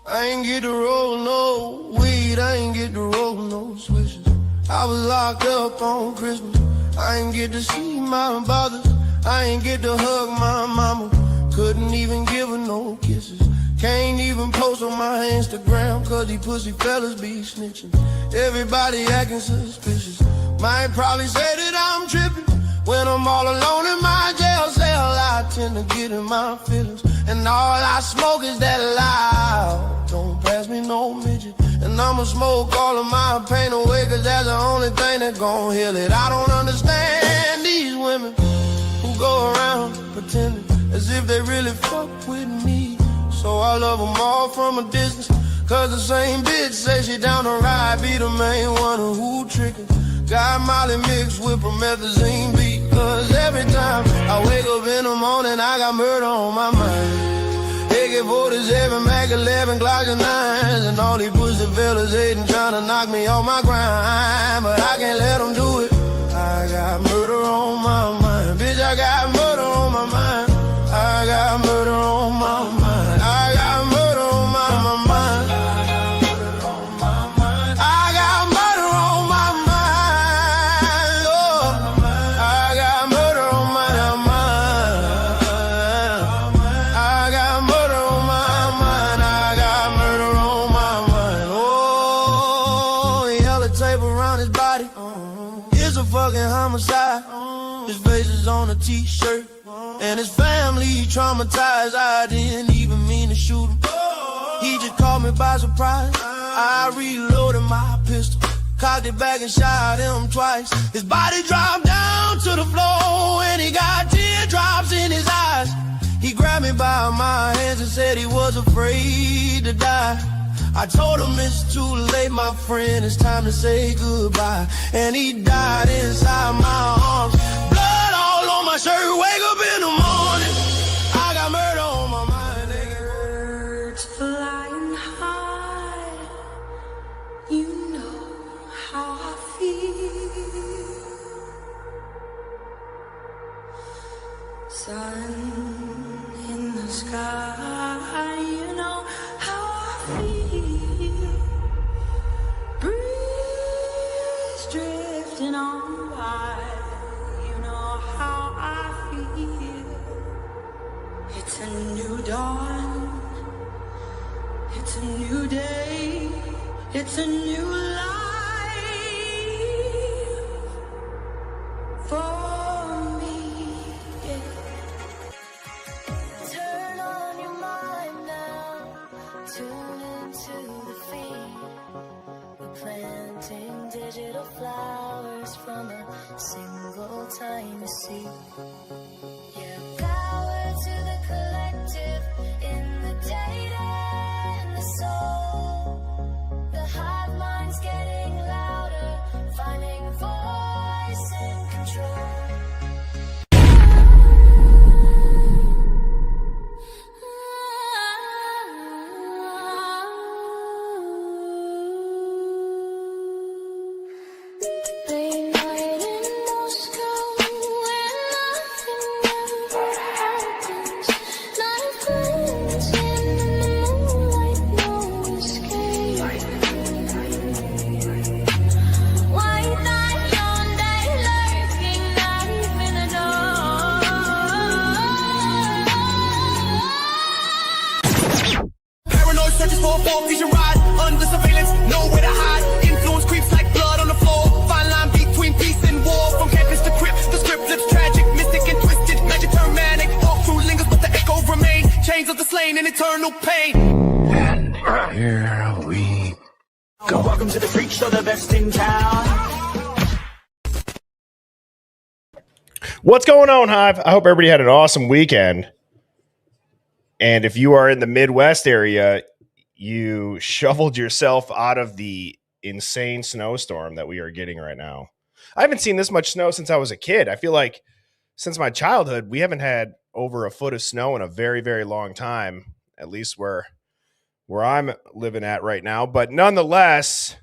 I ain't get to roll no weed, I ain't get to roll no swishes. I was locked up on Christmas. I ain't get to see my brothers. I ain't get to hug my mama. Couldn't even give her no kisses. Can't even post on my Instagram, cause these pussy fellas be snitching. Everybody acting suspicious. Might probably say that I'm tripping when I'm all alone in my jail cell. I tend to get in my feelings, and all I smoke is that loud. Don't pass me no midget, and I'ma smoke all of my pain away, cause that's the only thing that gon' heal it. I don't understand these women who go around pretending as if they really fuck with me. So I love them all from a distance, cause the same bitch say she down the ride, be the main one who trickin'. Got Molly mixed with promethazine beat, cause every time I wake up in the morning, I got murder on my mind. AK-47, Mac 11, Glock and 9s, and all these pussy fellas hating, tryna knock me off my grind, but I can't let them do it. I got murder on my mind, bitch, I got murder on my mind. I got murder on my mind. I got murder on my mind. I got murder on my mind. Oh, I got murder on my mind. I got murder on my mind. I got murder on my mind. Oh, yellow tape around his body. It's a fucking homicide. His face is on a t-shirt, and his family traumatized. I didn't even mean to shoot him. He just caught me by surprise. I reloaded my pistol, cocked it back and shot him twice. His body dropped down to the floor, and he got teardrops in his eyes. He grabbed me by my hands and said he was afraid to die. I told him it's too late, my friend, it's time to say goodbye. And he died inside my arms, blood all on my shirt. Wake up in the morning, I got murder on my mind. Birds flying high, you know how I feel. Sun in the sky, you know how I feel. Breeze drifting on by, you know how I feel. It's a new dawn, it's a new day, it's a new life for me, yeah. Turn on your mind now, tune into the feed. We're planting digital flowers from a single tiny seed. Yeah, power to the collective in the data and the soul. The hive mind's getting louder, finding voice and control. Late night in Moscow, where nothing ever happens. Not a glance in the moonlight, no escape. White night, Hyundai lurking, knife in the door. Paranoid searches for a full vision ride. Under surveillance, nowhere to hide. Influence creeps like blood on the floor. Fine line between peace and war. From campus to crypt, the script lips tragic, mystic and twisted. Magic turn manic. Walk through lingers, but the echo remain. Chains of the slain and eternal pain. And here we go. Welcome to the freak show, the best in town. What's going on, Hive? I hope everybody had an awesome weekend. And if you are in the Midwest area, you shoveled yourself out of the insane snowstorm that we are getting right now. I haven't seen this much snow since I was a kid. I feel like since my childhood, we haven't had over a foot of snow in a very, very long time, at least where I'm living at right now. But nonetheless,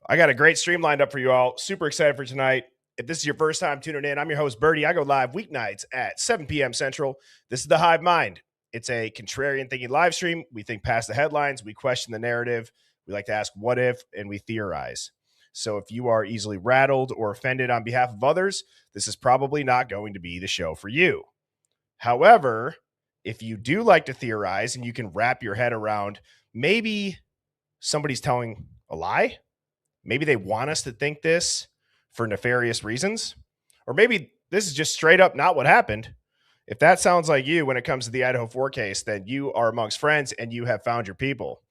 I got a great stream lined up for you all. Super excited for tonight. If this is your first time tuning in, I'm your host, Birdie. I go live weeknights at 7 p.m. Central. This is the Hive Mind. It's a contrarian thinking live stream. We think past the headlines. We question the narrative. We like to ask what if, and we theorize. So if you are easily rattled or offended on behalf of others, this is probably not going to be the show for you. However, if you do like to theorize and you can wrap your head around maybe somebody's telling a lie, maybe they want us to think this for nefarious reasons, or maybe this is just straight up not what happened. If that sounds like you when it comes to the Idaho 4 case, then you are amongst friends and you have found your people.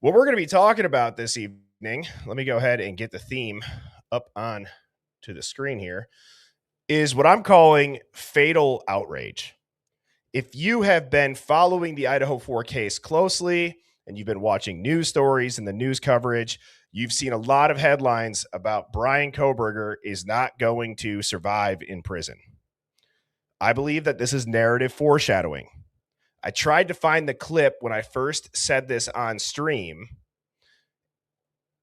What we're going to be talking about this evening, let me go ahead and get the theme up on to the screen here, is what I'm calling fatal outrage. If you have been following the Idaho 4 case closely and you've been watching news stories and the news coverage, you've seen a lot of headlines about Bryan Kohberger is not going to survive in prison. I believe that this is narrative foreshadowing. I tried to find the clip when I first said this on stream.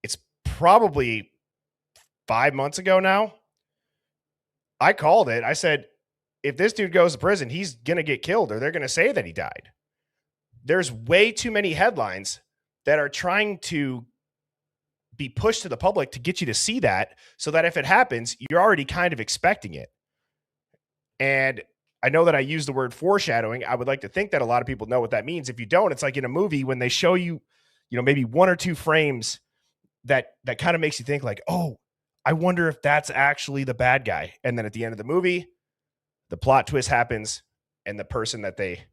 It's probably 5 months ago now. I called it. I said, if this dude goes to prison, he's going to get killed or they're going to say that he died. There's way too many headlines that are trying to be pushed to the public to get you to see that, so that if it happens, you're already kind of expecting it. And I know that I use the word foreshadowing. I would like to think that a lot of people know what that means. If you don't, it's like in a movie when they show you, maybe one or two frames that kind of makes you think like, oh, I wonder if that's actually the bad guy. And then at the end of the movie, the plot twist happens and the person that they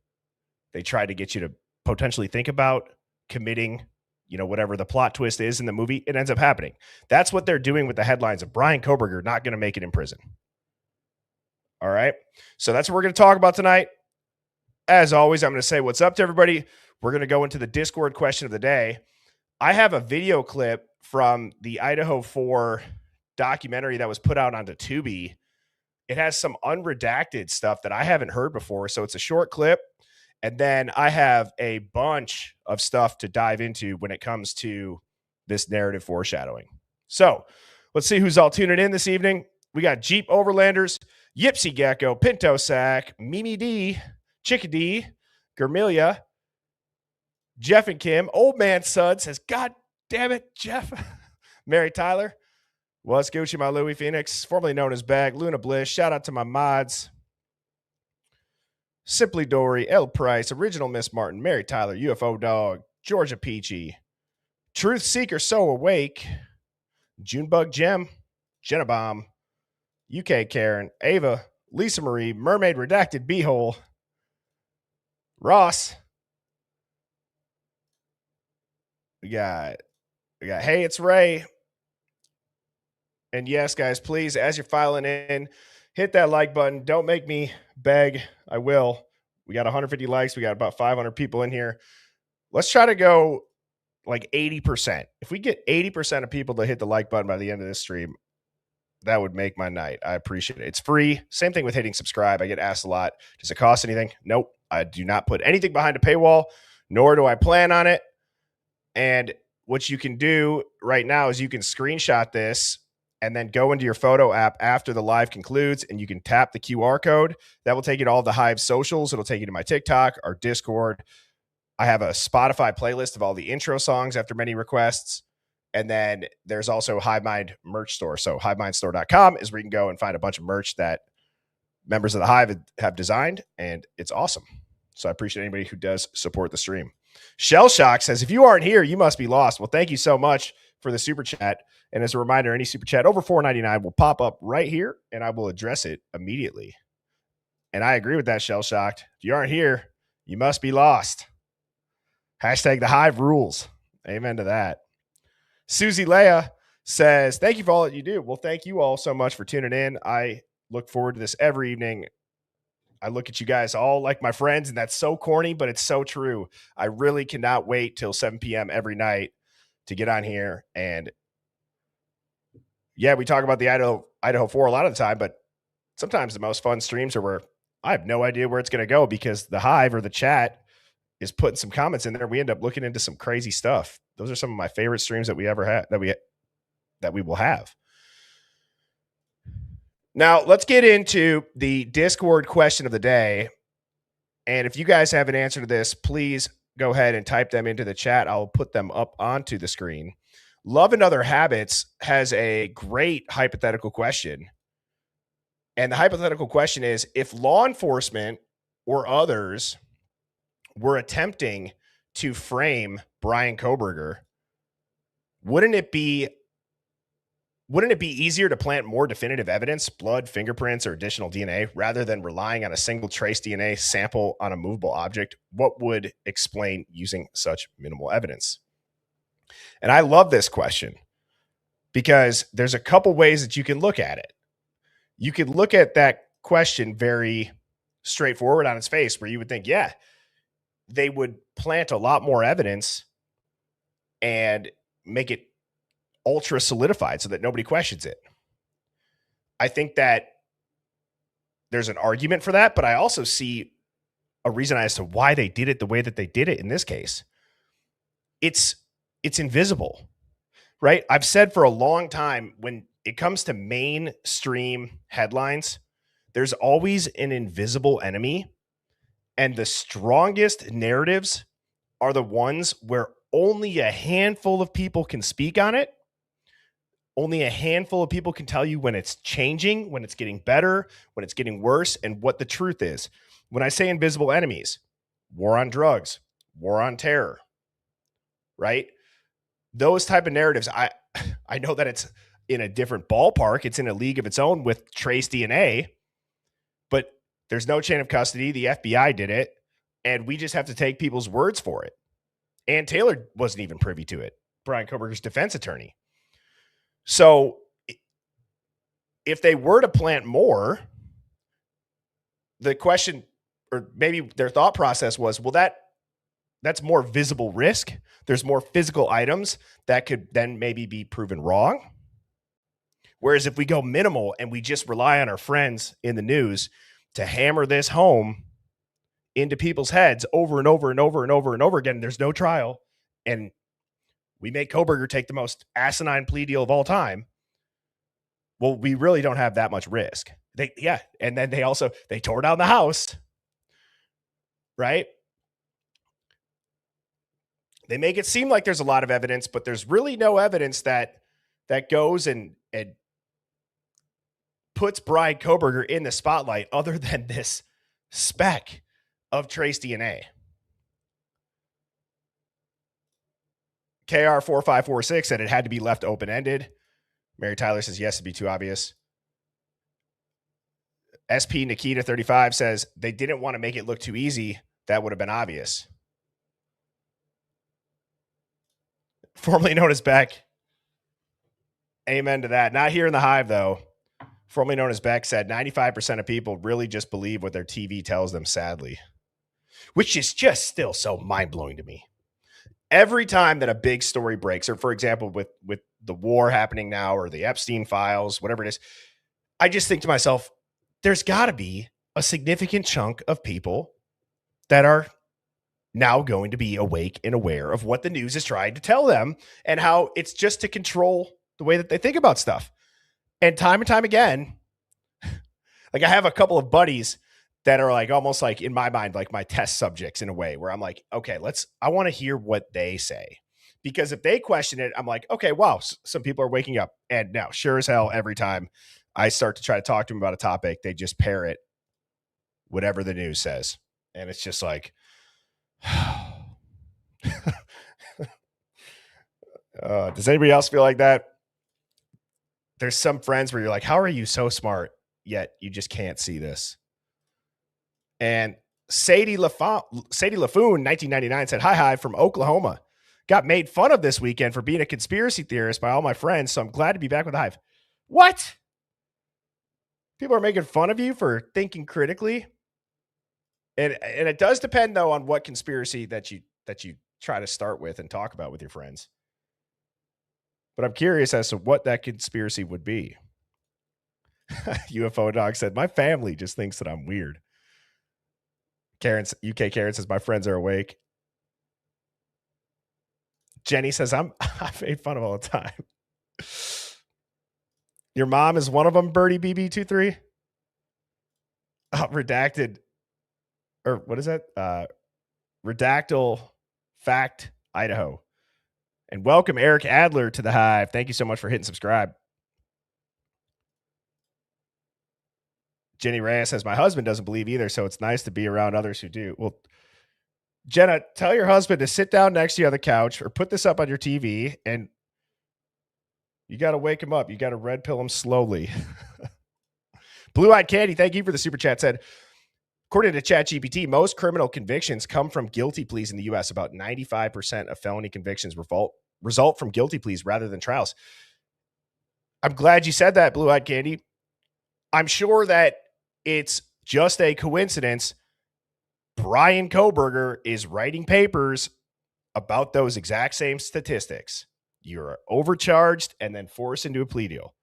try to get you to potentially think about committing, whatever the plot twist is in the movie, it ends up happening. That's what they're doing with the headlines of Bryan Kohberger not going to make it in prison. All right. So that's what we're going to talk about tonight. As always, I'm going to say what's up to everybody. We're going to go into the Discord question of the day. I have a video clip from the Idaho 4 documentary that was put out onto Tubi. It has some unredacted stuff that I haven't heard before. So it's a short clip. And then I have a bunch of stuff to dive into when it comes to this narrative foreshadowing. So let's see who's all tuning in this evening. We got Jeep Overlanders, Yipsy Gecko, Pinto Sack, Mimi D, Chickadee, Germilia, Jeff and Kim. Old Man Sud says, God damn it, Jeff. Mary Tyler. What's Gucci, my Louis Phoenix, formerly known as Bag, Luna Bliss. Shout out to my mods. Simply Dory, L Price, Original Miss Martin, Mary Tyler, UFO Dog, Georgia Peachy, Truth Seeker So Awake, Junebug Gem, Jenna Bomb, UK Karen, Ava, Lisa Marie, Mermaid Redacted Beehole, Ross. We got Hey, it's Ray. And yes, guys, please, as you're filing in, hit that like button. Don't make me beg. I will. We got 150 likes. We got about 500 people in here. Let's try to go like 80%. If we get 80% of people to hit the like button by the end of this stream, that would make my night. I appreciate it. It's free. Same thing with hitting subscribe. I get asked a lot. Does it cost anything? Nope. I do not put anything behind a paywall, nor do I plan on it. And what you can do right now is you can screenshot this and then go into your photo app after the live concludes, and you can tap the QR code. That will take you to all the Hive socials. It'll take you to my TikTok, our Discord. I have a Spotify playlist of all the intro songs after many requests. And then there's also Hive Mind merch store. So hivemindstore.com is where you can go and find a bunch of merch that members of the Hive have designed, and it's awesome. So I appreciate anybody who does support the stream. Shell Shock says, if you aren't here, you must be lost. Well, thank you so much for the super chat. And as a reminder, any super chat over $4.99 will pop up right here, and I will address it immediately. And I agree with that, Shell Shocked. If you aren't here, you must be lost. Hashtag the Hive rules. Amen to that. Susie Leia says, thank you for all that you do. Well, thank you all so much for tuning in. I look forward to this every evening. I look at you guys all like my friends, and that's so corny, but it's so true. I really cannot wait till 7 p.m. every night to get on here. And yeah, we talk about the Idaho 4 a lot of the time, but sometimes the most fun streams are where I have no idea where it's going to go because the Hive or the chat is putting some comments in there. We end up looking into some crazy stuff. Those are some of my favorite streams that we ever had, that we will have. Now, let's get into the Discord question of the day. And if you guys have an answer to this, please go ahead and type them into the chat. I'll put them up onto the screen. Love and Other Habits has a great hypothetical question. And the hypothetical question is, if law enforcement or others were attempting to frame Brian Koberger, wouldn't it be easier to plant more definitive evidence, blood, fingerprints, or additional DNA, rather than relying on a single trace DNA sample on a movable object? What would explain using such minimal evidence? And I love this question because there's a couple ways that you can look at it. You could look at that question very straightforward on its face, where you would think, yeah, they would plant a lot more evidence and make it ultra solidified so that nobody questions it. I think that there's an argument for that, but I also see a reason as to why they did it the way that they did it in this case. It's invisible, right? I've said for a long time, when it comes to mainstream headlines, there's always an invisible enemy, and the strongest narratives are the ones where only a handful of people can speak on it. Only a handful of people can tell you when it's changing, when it's getting better, when it's getting worse, and what the truth is. When I say invisible enemies, war on drugs, war on terror, right? Those type of narratives, I know that it's in a different ballpark. It's in a league of its own with trace DNA, but there's no chain of custody. The FBI did it, and we just have to take people's words for it. Ann Taylor wasn't even privy to it, Brian Koberger's defense attorney. So if they were to plant more, the question, or maybe their thought process was, well, that's more visible risk. There's more physical items that could then maybe be proven wrong. Whereas if we go minimal and we just rely on our friends in the news to hammer this home into people's heads over and over and over and over and over again, there's no trial, and we make Koberger take the most asinine plea deal of all time, well, we really don't have that much risk. And then they tore down the house, right? They make it seem like there's a lot of evidence, but there's really no evidence that goes and puts Brian Koberger in the spotlight other than this speck of trace DNA. KR4546 said it had to be left open-ended. Mary Tyler says yes, it'd be too obvious. SP Nikita 35 says they didn't want to make it look too easy. That would have been obvious. Formerly known as Beck. Amen to that. Not here in the Hive, though. Formerly known as Beck said 95% of people really just believe what their TV tells them, sadly. Which is just still so mind-blowing to me. Every time that a big story breaks, or for example, with the war happening now, or the Epstein files, whatever it is, I just think to myself, there's got to be a significant chunk of people that are now going to be awake and aware of what the news is trying to tell them and how it's just to control the way that they think about stuff. And time again, like I have a couple of buddies that are like almost like in my mind, like my test subjects in a way where I'm like, okay, I want to hear what they say. Because if they question it, I'm like, okay, wow, some people are waking up. And now, sure as hell, every time I start to try to talk to them about a topic, they just parrot whatever the news says. And it's just like, does anybody else feel like that? There's some friends where you're like, how are you so smart, yet you just can't see this? And Sadie Laffoon, 1999, said, hi, Hive from Oklahoma. Got made fun of this weekend for being a conspiracy theorist by all my friends, so I'm glad to be back with the Hive. What? People are making fun of you for thinking critically? And it does depend, though, on what conspiracy that you try to start with and talk about with your friends. But I'm curious as to what that conspiracy would be. UFO Dog said, my family just thinks that I'm weird. UK Karen says, my friends are awake. Jenny says, I made fun of all the time. Your mom is one of them, Birdie BB23? Oh, redacted or what is that? Redactyl Fact Idaho. And welcome Eric Adler to the Hive. Thank you so much for hitting subscribe. Jenny Reyes says, my husband doesn't believe either, so it's nice to be around others who do. Well, Jenna, tell your husband to sit down next to you on the couch or put this up on your TV, and you got to wake him up. You got to red pill him slowly. Blue-Eyed Candy, thank you for the super chat, said, according to ChatGPT, most criminal convictions come from guilty pleas in the U.S. About 95% of felony convictions result from guilty pleas rather than trials. I'm glad you said that, Blue-Eyed Candy. I'm sure that it's just a coincidence. Brian Koberger is writing papers about those exact same statistics. You're overcharged and then forced into a plea deal.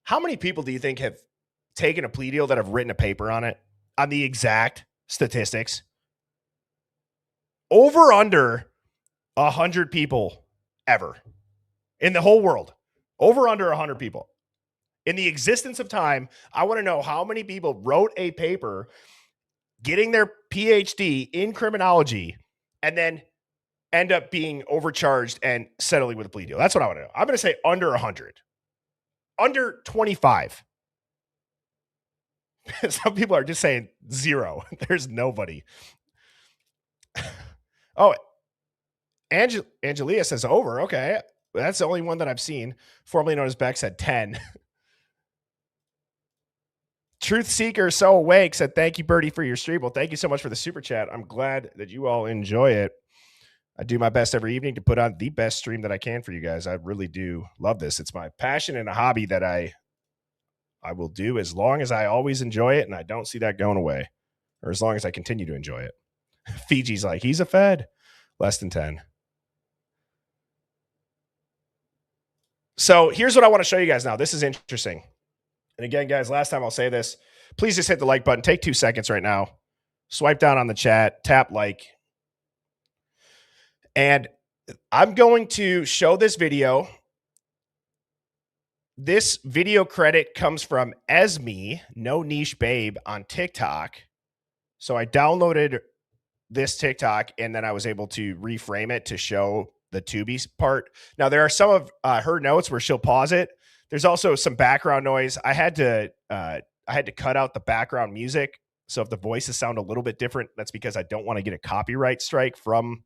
How many people do you think have taken a plea deal that have written a paper on it, on the exact statistics? Over under 100 people ever in the whole world. Over under 100 people. In the existence of time, I want to know how many people wrote a paper getting their PhD in criminology and then end up being overcharged and settling with a plea deal. That's what I want to know. I'm going to say under 100. Under 25. Some people are just saying 0. There's nobody. Oh, Angelia says over. Okay. That's the only one that I've seen. Formerly known as Beck said 10. Truth Seeker So Awake said, thank you, Birdie, for your stream. Well, thank you so much for the super chat. I'm glad that you all enjoy it. I do my best every evening to put on the best stream that I can for you guys. I really do love this. It's my passion and a hobby that I will do as long as I always enjoy it, and I don't see that going away, or as long as I continue to enjoy it. Fiji's like, he's a Fed. Less than 10. So here's what I want to show you guys now. This is interesting. And again, guys, last time I'll say this. Please just hit the like button. Take 2 seconds right now. Swipe down on the chat. Tap like. And I'm going to show this video. This video credit comes from Esme, No Niche Babe, on TikTok. So I downloaded this TikTok, and then I was able to reframe it to show the Tubi part. Now, there are some of her notes where she'll pause it. There's also some background noise. I had to cut out the background music. So if the voices sound a little bit different, that's because I don't want to get a copyright strike from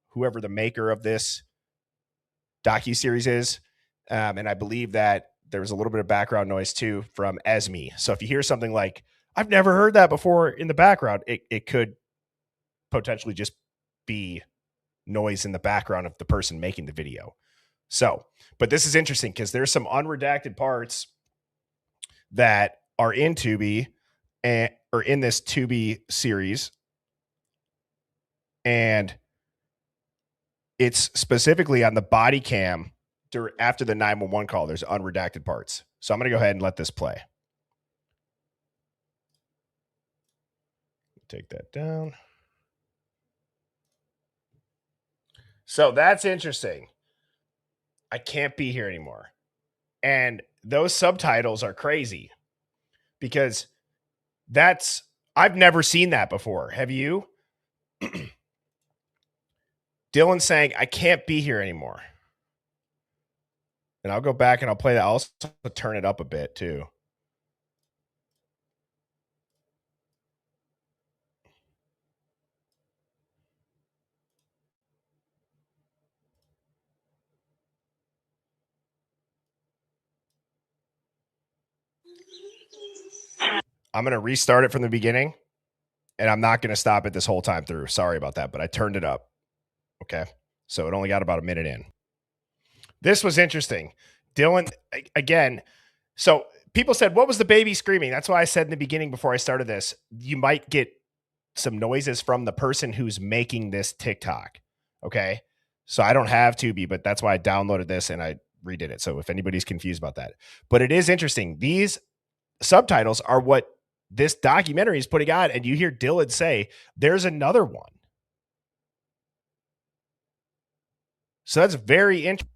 whoever the maker of this docuseries is. And I believe that there was a little bit of background noise too from Esme. So if you hear something like, I've never heard that before in the background, it could potentially just be noise in the background of the person making the video. So, but this is interesting because there's some unredacted parts that are in Tubi or in this Tubi series. And it's specifically on the body cam after the 911 call. There's unredacted parts. So I'm going to go ahead and let this play. Take that down. So that's interesting. I can't be here anymore. And those subtitles are crazy because I've never seen that before. Have you? Dylan saying, I can't be here anymore. And I'll go back and I'll play that. I'll also turn it up a bit too. I'm going to restart it from the beginning, and I'm not going to stop it this whole time through. Sorry about that, but I turned it up. Okay. So it only got about a minute in. This was interesting. Dylan, again, so people said, what was the baby screaming? That's why I said in the beginning before I started this, you might get some noises from the person who's making this TikTok. Okay. So I don't have Tubi, but that's why I downloaded this and I redid it. So if anybody's confused about that, but it is interesting. These subtitles are what this documentary is putting on. And you hear Dylan say, there's another one. So that's very interesting.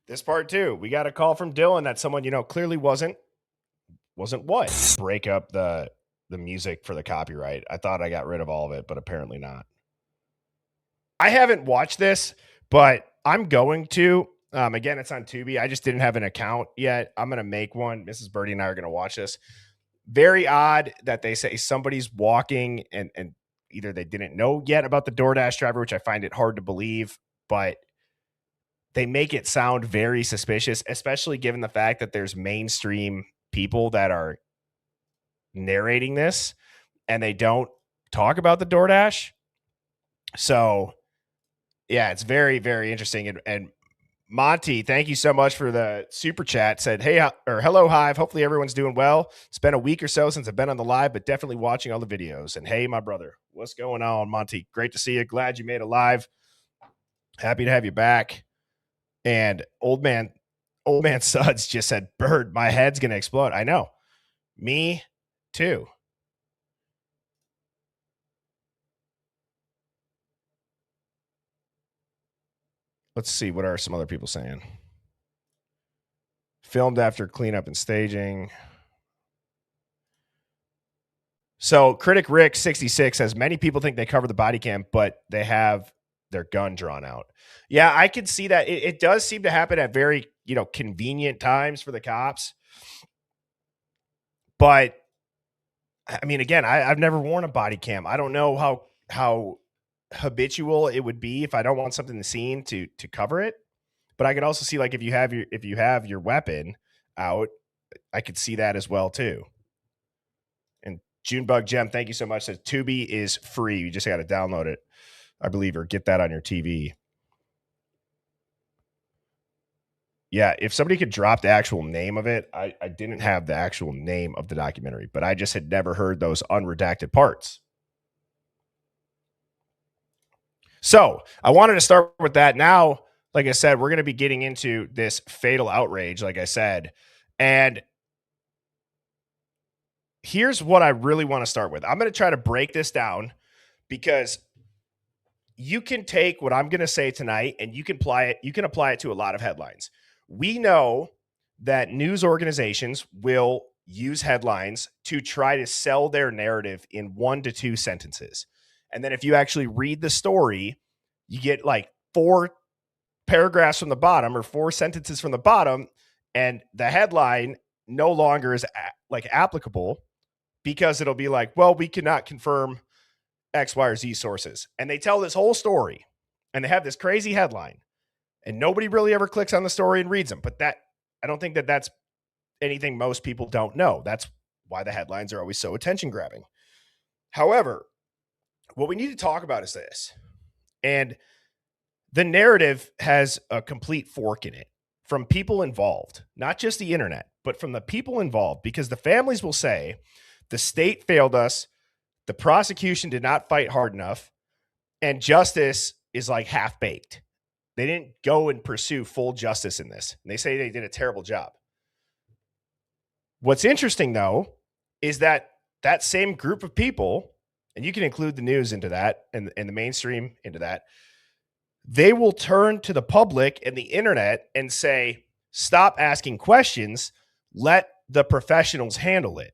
This part too, we got a call from Dylan that someone, clearly wasn't what? Break up the the music for the copyright. I thought I got rid of all of it, but apparently not. I haven't watched this, but I'm going to. Again, it's on Tubi. I just didn't have an account yet. I'm going to make one. Mrs. Birdie and I are going to watch this. Very odd that they say somebody's walking and either they didn't know yet about the DoorDash driver, which I find it hard to believe, but they make it sound very suspicious, especially given the fact that there's mainstream people that are narrating this and they don't talk about the DoorDash. So yeah, it's very, very interesting. And Monty, thank you so much for the super chat. Said, hey, or hello, Hive. Hopefully everyone's doing well. It's been a week or so since I've been on the live, but definitely watching all the videos. And hey, my brother, what's going on, Monty? Great to see you. Glad you made it live. Happy to have you back. And old man Suds just said, Bird, my head's going to explode. I know. Me too. Let's see. What are some other people saying? Filmed after cleanup and staging. So Critic Rick 66 says many people think they cover the body cam, but they have their gun drawn out. Yeah, I could see that. It does seem to happen at very, convenient times for the cops. But I mean, again, I've never worn a body cam. I don't know how habitual it would be if I don't want something seen to cover it. But I could also see, like, if you have your weapon out, I could see that as well too. And Junebug Gem, thank you so much. Says Tubi is free. You just got to download it, I believe, or get that on your TV. Yeah, if somebody could drop the actual name of it, I didn't have the actual name of the documentary, but I just had never heard those unredacted parts. So I wanted to start with that. Now, like I said, we're going to be getting into this fatal outrage, like I said. And here's what I really want to start with. I'm going to try to break this down because you can take what I'm going to say tonight and you can apply it to a lot of headlines. We know that news organizations will use headlines to try to sell their narrative in 1 to 2 sentences. And then if you actually read the story, you get like 4 paragraphs from the bottom or 4 sentences from the bottom, and the headline no longer is applicable because it'll be like, well, we cannot confirm X, Y, or Z sources. And they tell this whole story and they have this crazy headline and nobody really ever clicks on the story and reads them. But I don't think that that's anything most people don't know. That's why the headlines are always so attention grabbing. However, what we need to talk about is this. And the narrative has a complete fork in it from people involved, not just the internet, but from the people involved, because the families will say the state failed us, the prosecution did not fight hard enough, and justice is like half-baked. They didn't go and pursue full justice in this. And they say they did a terrible job. What's interesting, though, is that same group of people, and you can include the news into that and the mainstream into that, they will turn to the public and the internet and say, stop asking questions, let the professionals handle it.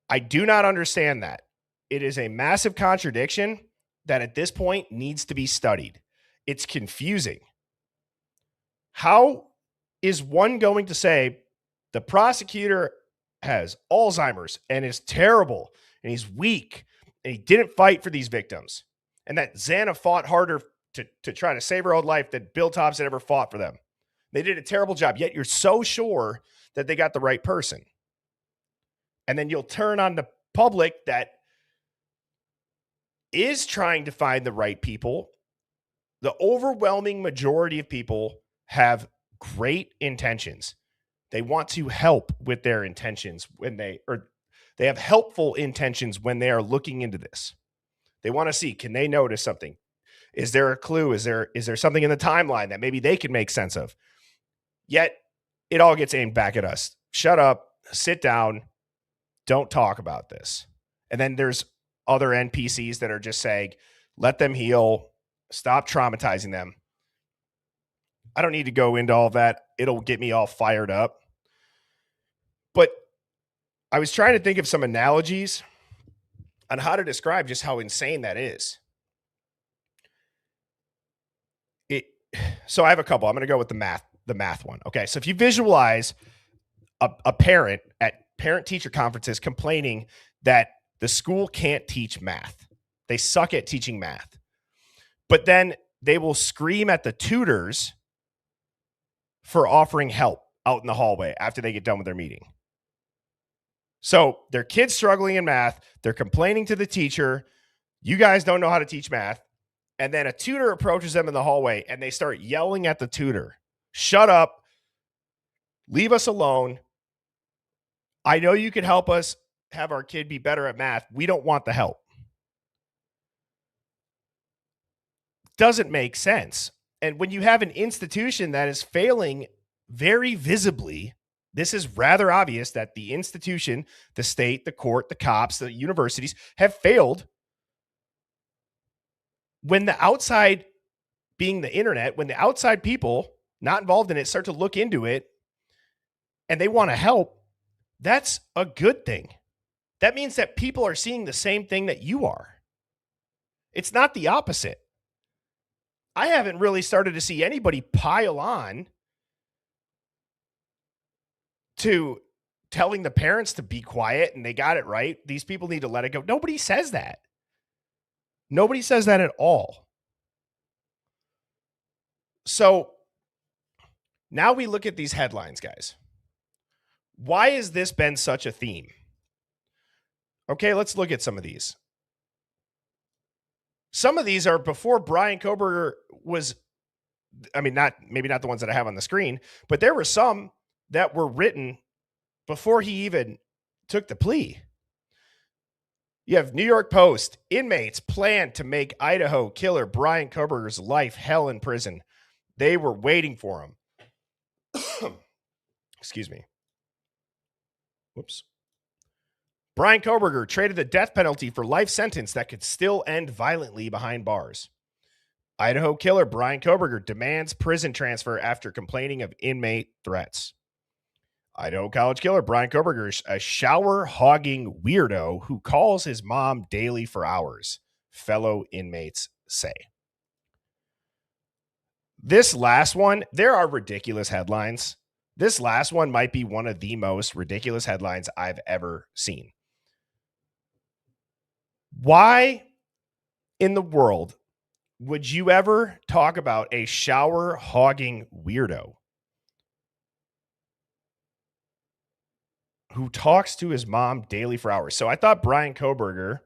I do not understand that. It is a massive contradiction that at this point needs to be studied. It's confusing. How is one going to say the prosecutor has Alzheimer's and is terrible and he's weak and he didn't fight for these victims, and that Xana fought harder to try to save her own life than Bill Thompson ever fought for them? They did a terrible job, yet you're so sure that they got the right person. And then you'll turn on the public that is trying to find the right people. The overwhelming majority of people have great intentions. They want to help with their intentions they have helpful intentions when they are looking into this. They want to see, can they notice something? Is there a clue? Is there something in the timeline that maybe they can make sense of? Yet it all gets aimed back at us. Shut up, sit down, don't talk about this. And then there's other NPCs that are just saying, let them heal, stop traumatizing them. I don't need to go into all that. It'll get me all fired up. But I was trying to think of some analogies on how to describe just how insane that is. So I have a couple. I'm going to go with the math one. Okay. So if you visualize a parent at parent teacher conferences complaining that the school can't teach math, they suck at teaching math, but then they will scream at the tutors for offering help out in the hallway after they get done with their meeting. So their kid's struggling in math. They're complaining to the teacher, you guys don't know how to teach math. And then a tutor approaches them in the hallway and they start yelling at the tutor, shut up, leave us alone. I know you can help us have our kid be better at math. We don't want the help. Doesn't make sense. And when you have an institution that is failing very visibly, this is rather obvious that the institution, the state, the court, the cops, the universities have failed. When the outside, being the internet, when the outside people not involved in it start to look into it and they want to help, that's a good thing. That means that people are seeing the same thing that you are. It's not the opposite. I haven't really started to see anybody pile on to telling the parents to be quiet and they got it right. These people need to let it go. Nobody says that. Nobody says that at all. So now we look at these headlines, guys. Why has this been such a theme? Okay, let's look at some of these. Some of these are before Brian Koberger was, maybe not the ones that I have on the screen, but there were some that were written before he even took the plea. You have New York Post, inmates plan to make Idaho killer Brian Koberger's life hell in prison. They were waiting for him. Excuse me. Whoops. Brian Koberger traded the death penalty for life sentence that could still end violently behind bars. Idaho killer Brian Koberger demands prison transfer after complaining of inmate threats. Idaho college killer Brian Koberger is a shower-hogging weirdo who calls his mom daily for hours, fellow inmates say. This last one, there are ridiculous headlines. This last one might be one of the most ridiculous headlines I've ever seen. Why in the world would you ever talk about a shower-hogging weirdo who talks to his mom daily for hours? So I thought Brian Koberger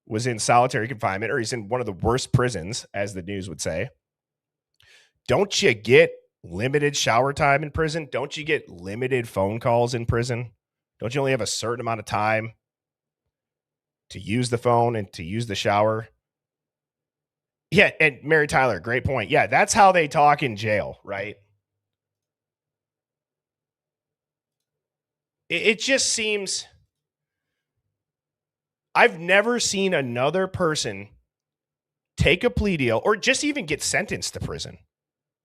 was in solitary confinement, or he's in one of the worst prisons, as the news would say. Don't you get limited shower time in prison? Don't you get limited phone calls in prison? Don't you only have a certain amount of time to use the phone and to use the shower? Yeah, and Mary Tyler, great point. Yeah, that's how they talk in jail, right? It just seems, I've never seen another person take a plea deal or just even get sentenced to prison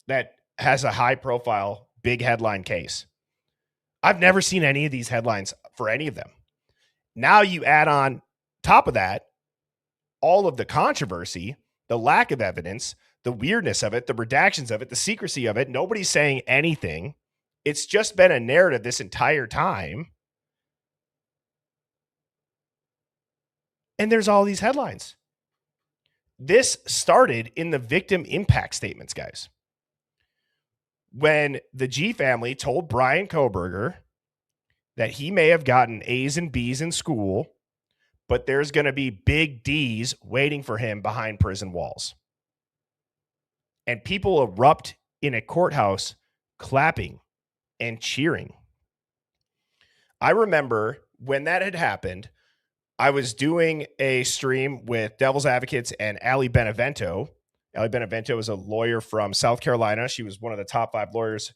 that has a high profile, big headline case. I've never seen any of these headlines for any of them. Now you add on top of that, all of the controversy, the lack of evidence, the weirdness of it, the redactions of it, the secrecy of it. Nobody's saying anything. It's just been a narrative this entire time. And there's all these headlines. This started in the victim impact statements, guys. When the G family told Brian Koberger that he may have gotten A's and B's in school, but there's going to be big D's waiting for him behind prison walls. And people erupt in a courthouse clapping and cheering. I remember when that had happened, I was doing a stream with Devil's Advocates and Ali Benevento. Ali Benevento is a lawyer from South Carolina. She was one of the top 5 lawyers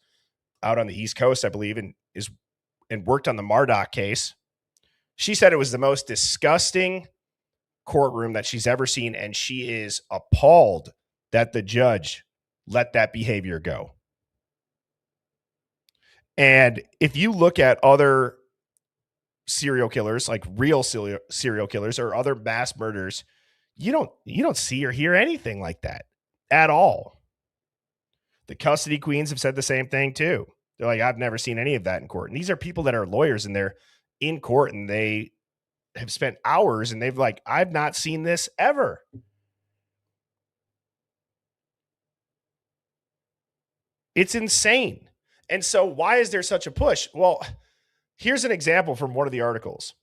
out on the East Coast, I believe, and worked on the Murdoch case. She said it was the most disgusting courtroom that she's ever seen, and she is appalled that the judge let that behavior go. And if you look at other serial killers, like real serial killers or other mass murders, you don't see or hear anything like that at all. The custody queens have said the same thing too. They're like, I've never seen any of that in court. And these are people that are lawyers and they're in court and they have spent hours and they've like, I've not seen this ever. It's insane. And so why is there such a push? Well, here's an example from one of the articles.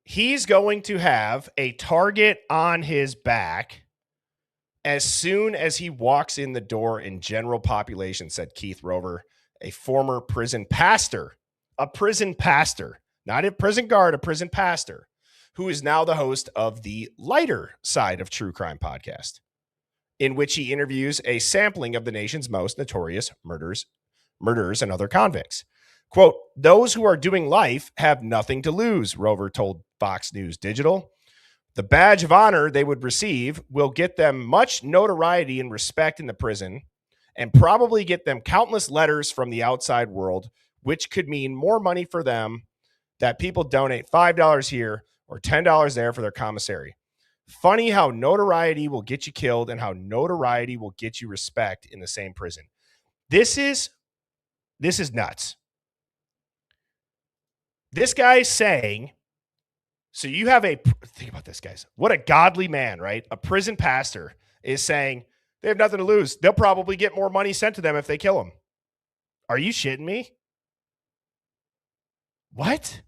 He's going to have a target on his back as soon as he walks in the door in general population, said Keith Rover, a former prison pastor, not a prison guard, a prison pastor, who is now the host of the lighter side of True Crime podcast, in which he interviews a sampling of the nation's most notorious murderers and other convicts. Quote, those who are doing life have nothing to lose, Rover told Fox News Digital. The badge of honor they would receive will get them much notoriety and respect in the prison and probably get them countless letters from the outside world, which could mean more money for them that people donate $5 here or $10 there for their commissary. Funny how notoriety will get you killed and how notoriety will get you respect in the same prison. This is nuts. This guy's saying, so you have think about this, guys. What a godly man, right? A prison pastor is saying they have nothing to lose. They'll probably get more money sent to them if they kill him. Are you shitting me? What?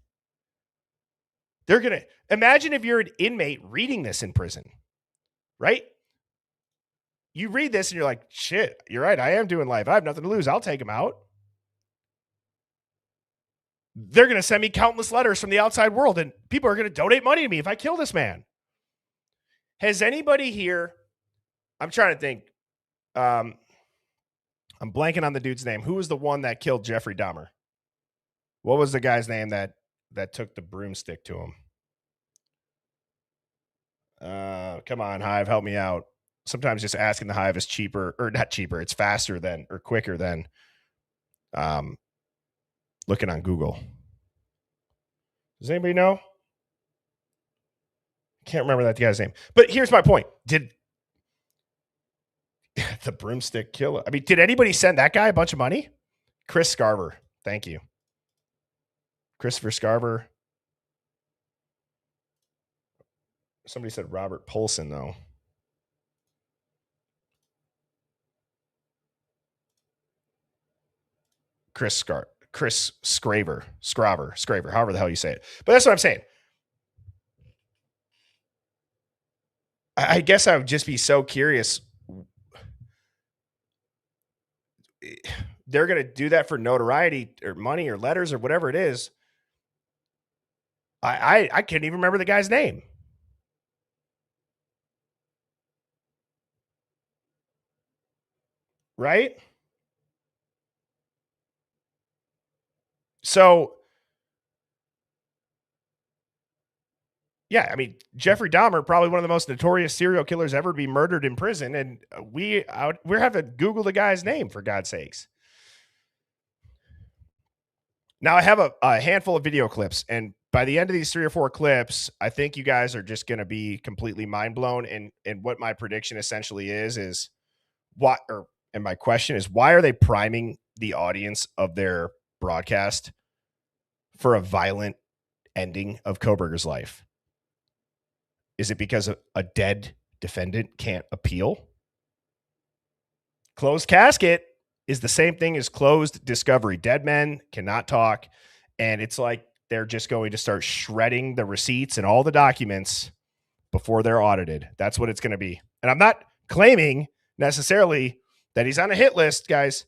They're going to imagine if you're an inmate reading this in prison, right? You read this and you're like, shit, you're right. I am doing life. I have nothing to lose. I'll take him out. They're going to send me countless letters from the outside world and people are going to donate money to me if I kill this man. Has anybody here, I'm trying to think, I'm blanking on the dude's name. Who was the one that killed Jeffrey Dahmer? What was the guy's name that took the broomstick to him? Come on, Hive, help me out. Sometimes just asking the Hive is cheaper, or not cheaper, it's faster than, or quicker than looking on Google. Does anybody know? Can't remember that guy's name. But here's my point. Did the broomstick kill it? I mean, did anybody send that guy a bunch of money? Chris Scarver. Thank you. Christopher Scarver. Somebody said Robert Polson, though. Chris Scraver, however the hell you say it. But that's what I'm saying. I guess I would just be so curious. They're going to do that for notoriety or money or letters or whatever it is. I can't even remember the guy's name. Right? So, yeah, I mean, Jeffrey Dahmer, probably one of the most notorious serial killers ever to be murdered in prison. And we're having to Google the guy's name, for God's sakes. Now, I have a handful of video clips, and by the end of these 3 or 4 clips, I think you guys are just going to be completely mind blown. And what my prediction essentially is and my question is, why are they priming the audience of their broadcast for a violent ending of Kohberger's life? Is it because a dead defendant can't appeal? Closed casket is the same thing as closed discovery. Dead men cannot talk. And it's like they're just going to start shredding the receipts and all the documents before they're audited. That's what it's going to be. And I'm not claiming necessarily that he's on a hit list, guys,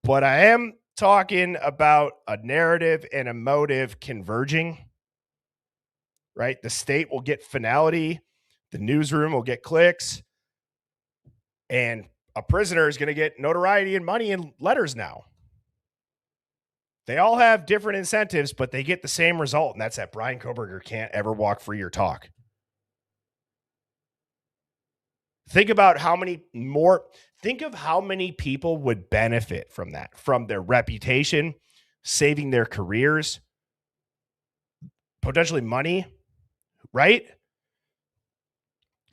but I am talking about a narrative and a motive converging, right? The state will get finality. The newsroom will get clicks. And a prisoner is going to get notoriety and money and letters now. They all have different incentives, but they get the same result, and that's that Brian Kohberger can't ever walk free or talk. Think of how many people would benefit from that, from their reputation, saving their careers, potentially money, right?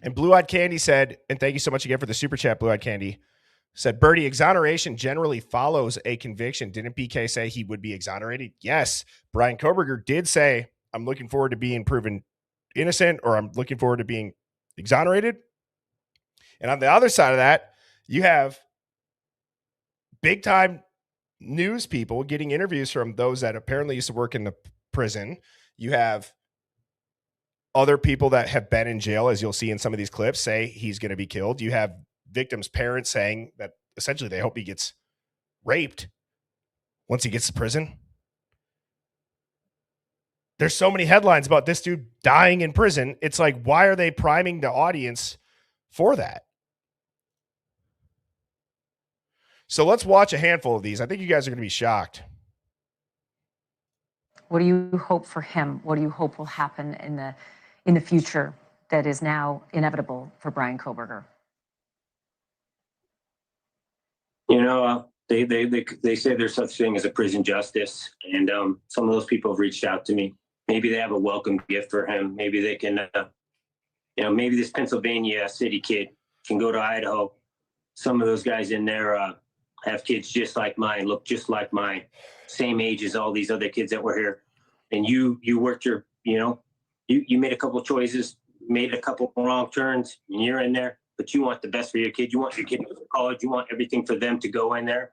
And Blue Eyed Candy said, and thank you so much again for the super chat, Blue Eyed Candy, said, Birdie, exoneration generally follows a conviction. Didn't BK say he would be exonerated? Yes. Brian Koberger did say, I'm looking forward to being proven innocent, or I'm looking forward to being exonerated. And on the other side of that, you have big time news people getting interviews from those that apparently used to work in the prison. You have other people that have been in jail, as you'll see in some of these clips, say he's going to be killed. You have victims' parents saying that essentially they hope he gets raped once he gets to prison. There's so many headlines about this dude dying in prison. It's like, why are they priming the audience for that? So let's watch a handful of these. I think you guys are going to be shocked. What do you hope for him? What do you hope will happen in the future that is now inevitable for Brian Koberger? You know, they say there's such thing as a prison justice, and some of those people have reached out to me. Maybe they have a welcome gift for him. Maybe they can, maybe this Pennsylvania city kid can go to Idaho. Some of those guys in there have kids just like mine, look just like mine, same age as all these other kids that were here. And you worked your, you made a couple choices, made a couple wrong turns, and you're in there. But you want the best for your kid. You want your kid to go to college. You want everything for them to go in there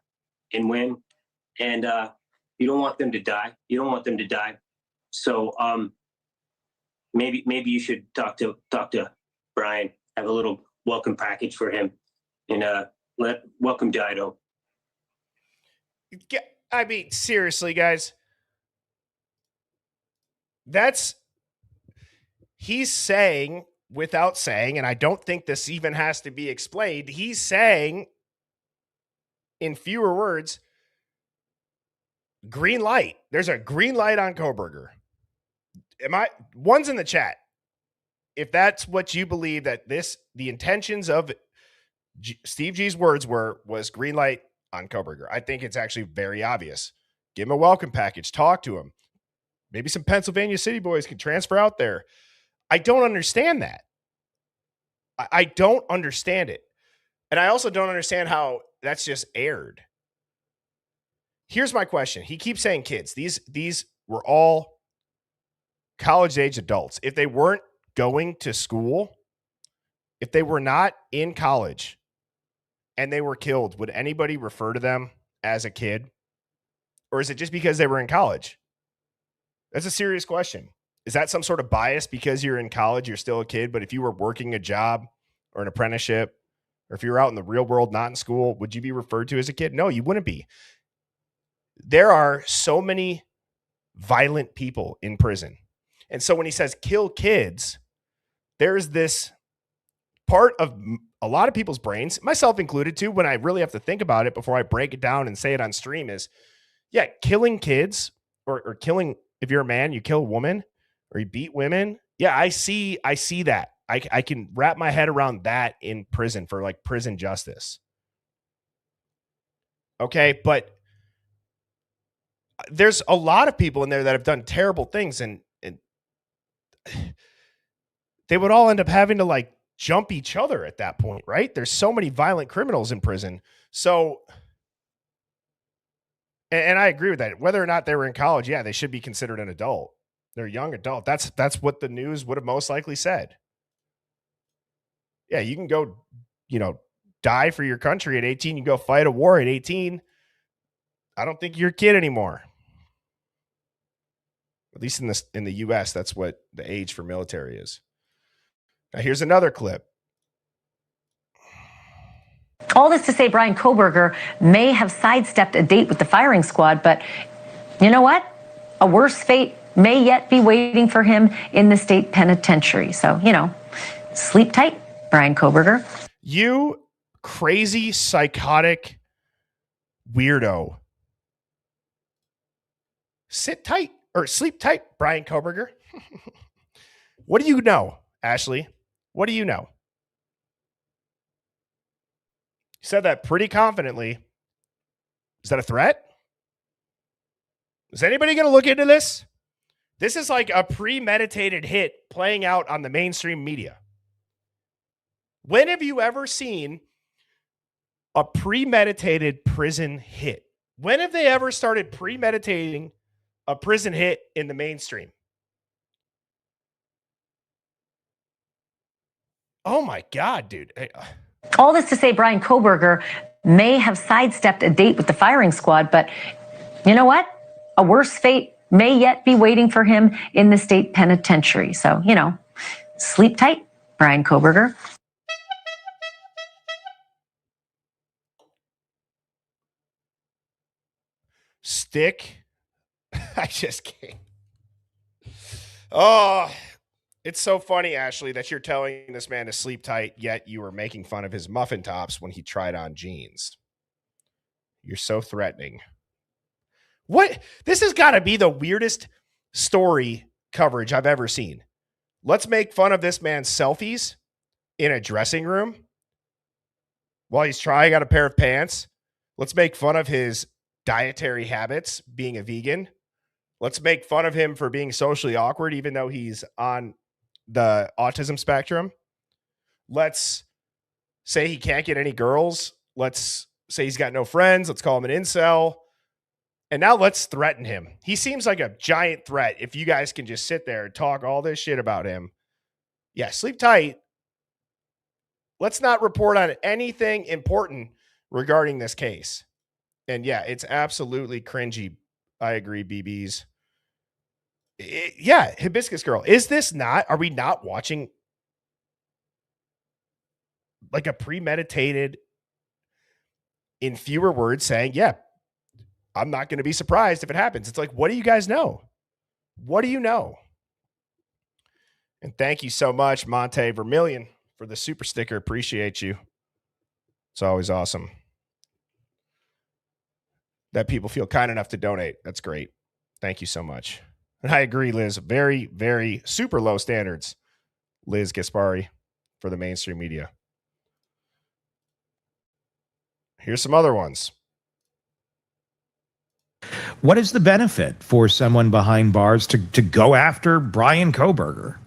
and win. And you don't want them to die. You don't want them to die. So maybe you should talk to Brian, have a little welcome package for him, and welcome to Idaho. I mean, seriously, guys. He's saying without saying, and I don't think this even has to be explained, he's saying in fewer words, green light. There's a green light on Koberger. One's in the chat. If that's what you believe, that the intentions of Steve G's words was green light on Koberger. I think it's actually very obvious. Give him a welcome package. Talk to him. Maybe some Pennsylvania City boys can transfer out there. I don't understand that. I don't understand it. And I also don't understand how that's just aired. Here's my question. He keeps saying kids. These were all college-age adults. If they weren't going to school, if they were not in college and they were killed, would anybody refer to them as a kid? Or is it just because they were in college? That's a serious question. Is that some sort of bias because you're in college, you're still a kid, but if you were working a job or an apprenticeship, or if you were out in the real world, not in school, would you be referred to as a kid? No, you wouldn't be. There are so many violent people in prison. And so when he says kill kids, there's this part of a lot of people's brains, myself included too, when I really have to think about it before I break it down and say it on stream is, yeah, killing kids or killing, if you're a man, you kill a woman or you beat women. Yeah, I see that. I can wrap my head around that in prison for like prison justice. Okay, but there's a lot of people in there that have done terrible things and they would all end up having to like jump each other at that point, right? There's so many violent criminals in prison. So, and I agree with that. Whether or not they were in college, yeah, they should be considered an adult. They're a young adult. That's what the news would have most likely said. Yeah, you can go, die for your country at 18. You go fight a war at 18. I don't think you're a kid anymore. At least in the US, that's what the age for military is. Now, here's another clip. All this to say Brian Koberger may have sidestepped a date with the firing squad, but you know what? A worse fate may yet be waiting for him in the state penitentiary. So, sleep tight, Brian Koberger. You crazy, psychotic weirdo. Sit tight or sleep tight, Brian Koberger. What do you know, Ashley? What do you know? You said that pretty confidently. Is that a threat? Is anybody going to look into this? This is like a premeditated hit playing out on the mainstream media. When have you ever seen a premeditated prison hit? When have they ever started premeditating a prison hit in the mainstream? Oh my God, dude. All this to say Brian Kohberger may have sidestepped a date with the firing squad, but you know what? A worse fate may yet be waiting for him in the state penitentiary. So, sleep tight, Brian Kohberger. Stick. I just can't. Oh, it's so funny, Ashley, that you're telling this man to sleep tight, yet you were making fun of his muffin tops when he tried on jeans. You're so threatening. What? This has got to be the weirdest story coverage I've ever seen. Let's make fun of this man's selfies in a dressing room while he's trying on a pair of pants. Let's make fun of his dietary habits, being a vegan. Let's make fun of him for being socially awkward, even though he's on the autism spectrum. Let's say he can't get any girls. Let's say he's got no friends. Let's call him an incel. And now let's threaten him. He seems like a giant threat. If you guys can just sit there and talk all this shit about him. Yeah, sleep tight. Let's not report on anything important regarding this case. And yeah, it's absolutely cringy. I agree, BBs. Yeah, Hibiscus Girl. Is this not, are we not watching like a premeditated, in fewer words, saying, yeah, I'm not going to be surprised if it happens. It's like, what do you guys know? What do you know? And thank you so much, Monte Vermillion, for the super sticker. Appreciate you. It's always awesome that people feel kind enough to donate. That's great. Thank you so much. And I agree, Liz. Very, very super low standards, Liz Gaspari, for the mainstream media. Here's some other ones. What is the benefit for someone behind bars to go after Brian Kohberger?